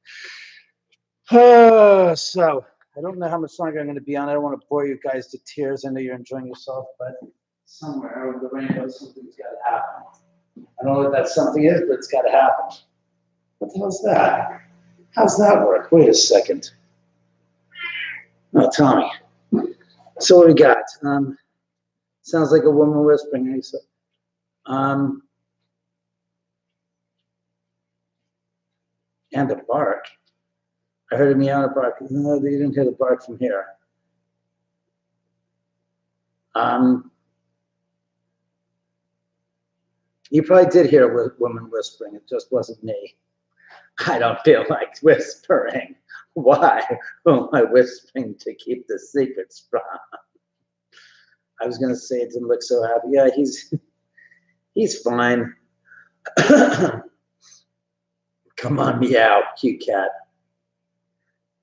So I don't know how much longer I'm going to be on. I don't want to bore you guys to tears. I know you're enjoying yourself, but somewhere over the rainbow, something's got to happen. I don't know what that something is, but it's got to happen. What the hell's that? How's that work? Wait a second. Oh, Tommy. So what we got? Sounds like a woman whispering. And a bark. I heard a meow and a bark. No, they didn't hear the bark from here. You probably did hear a woman whispering. It just wasn't me. I don't feel like whispering. Why? Who am I whispering to keep the secrets from? I was going to say it didn't look so happy. Yeah, he's fine. Come on, meow, cute cat.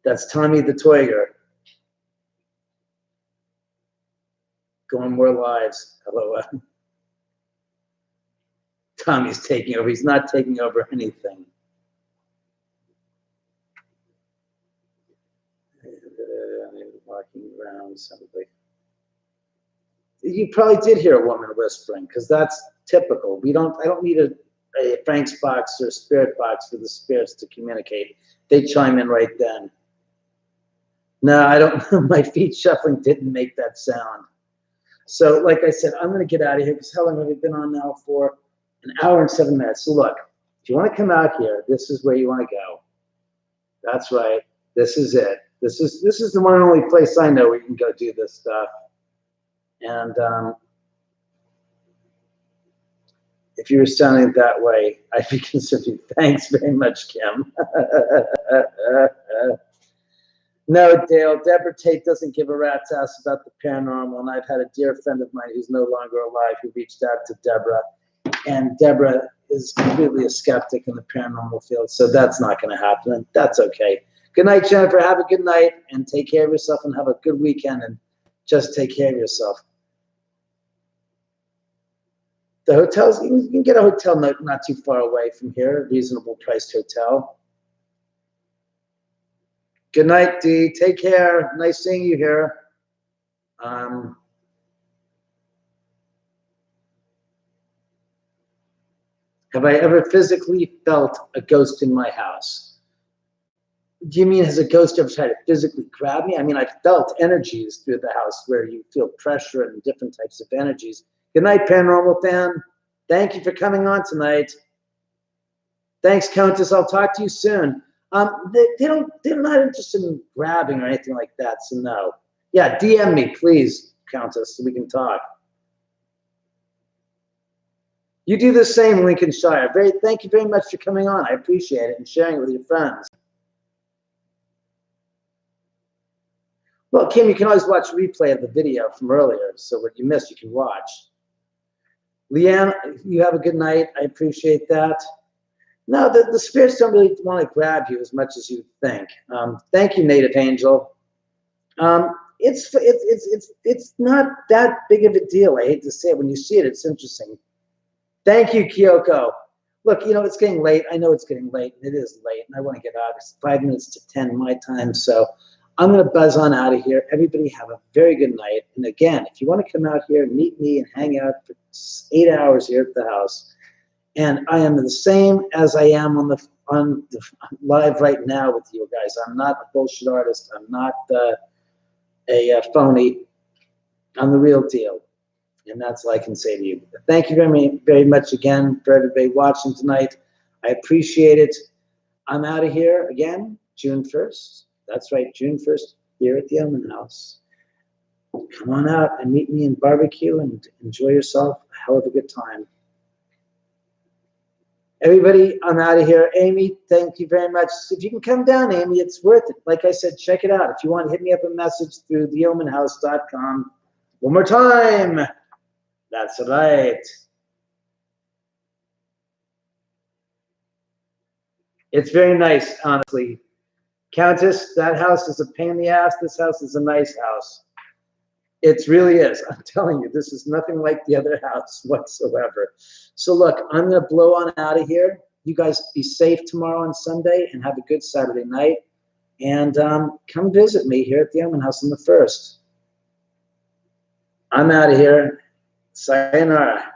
That's Tommy the Toiger. Going more lives. Hello. Tommy's taking over. He's not taking over anything. Walking around, somebody. You probably did hear a woman whispering because that's typical. I don't need a Frank's box or a spirit box for the spirits to communicate. They chime in right then. No, I don't. My feet shuffling didn't make that sound. So, like I said, I'm going to get out of here because how long have we been on now for? An hour and 7 minutes. So look, if you want to come out here, this is where you want to go. That's right. This is it. This is the one and only place I know where you can go do this stuff. And if you were sounding that way, I'd be considering. Thanks very much, Kim. No, Dale, Deborah Tate doesn't give a rat's ass about the paranormal, and I've had a dear friend of mine who's no longer alive who reached out to Deborah, and Deborah is completely a skeptic in the paranormal field, so that's not going to happen, and that's okay. Good night, Jennifer. Have a good night, and take care of yourself, and have a good weekend, and just take care of yourself. The hotels, you can get a hotel not too far away from here, a reasonable priced hotel. Good night, Dee. Take care. Nice seeing you here. Have I ever physically felt a ghost in my house? Do you mean has a ghost ever tried to physically grab me? I mean, I felt energies through the house where you feel pressure and different types of energies. Good night, paranormal fan. Thank you for coming on tonight. Thanks, Countess. I'll talk to you soon. They're not interested in grabbing or anything like that, so no. Yeah, DM me, please, Countess, so we can talk. You do the same, Lincolnshire. Thank you very much for coming on. I appreciate it and sharing it with your friends. Well, Kim, you can always watch a replay of the video from earlier, so what you missed, you can watch. Leanne, you have a good night. I appreciate that. No, the spirits don't really want to grab you as much as you think. Thank you, Native Angel. It's not that big of a deal. I hate to say it. When you see it, it's interesting. Thank you, Kyoko. Look, it's getting late. I know it's getting late, and it is late, and I want to get out. It's 5 minutes to 10 my time, so I'm going to buzz on out of here. Everybody have a very good night. And again, if you want to come out here and meet me and hang out for 8 hours here at the house, and I am the same as I am on the live right now with you guys. I'm not a bullshit artist. I'm not a phony. I'm the real deal. And that's all I can say to you. Thank you very, very much again for everybody watching tonight. I appreciate it. I'm out of here again. June 1st. That's right, June 1st, here at the Oman House. Come on out and meet me in barbecue and enjoy yourself. A hell of a good time. Everybody, I'm out of here. Amy, thank you very much. If you can come down, Amy, it's worth it. Like I said, check it out. If you want, hit me up a message through theomanhouse.com. One more time. That's right. It's very nice, honestly. Countess, that house is a pain in the ass. This house is a nice house. It really is. I'm telling you, this is nothing like the other house whatsoever. So look, I'm going to blow on out of here. You guys be safe tomorrow and Sunday and have a good Saturday night. And come visit me here at the Oman House on the 1st. I'm out of here. Sayonara.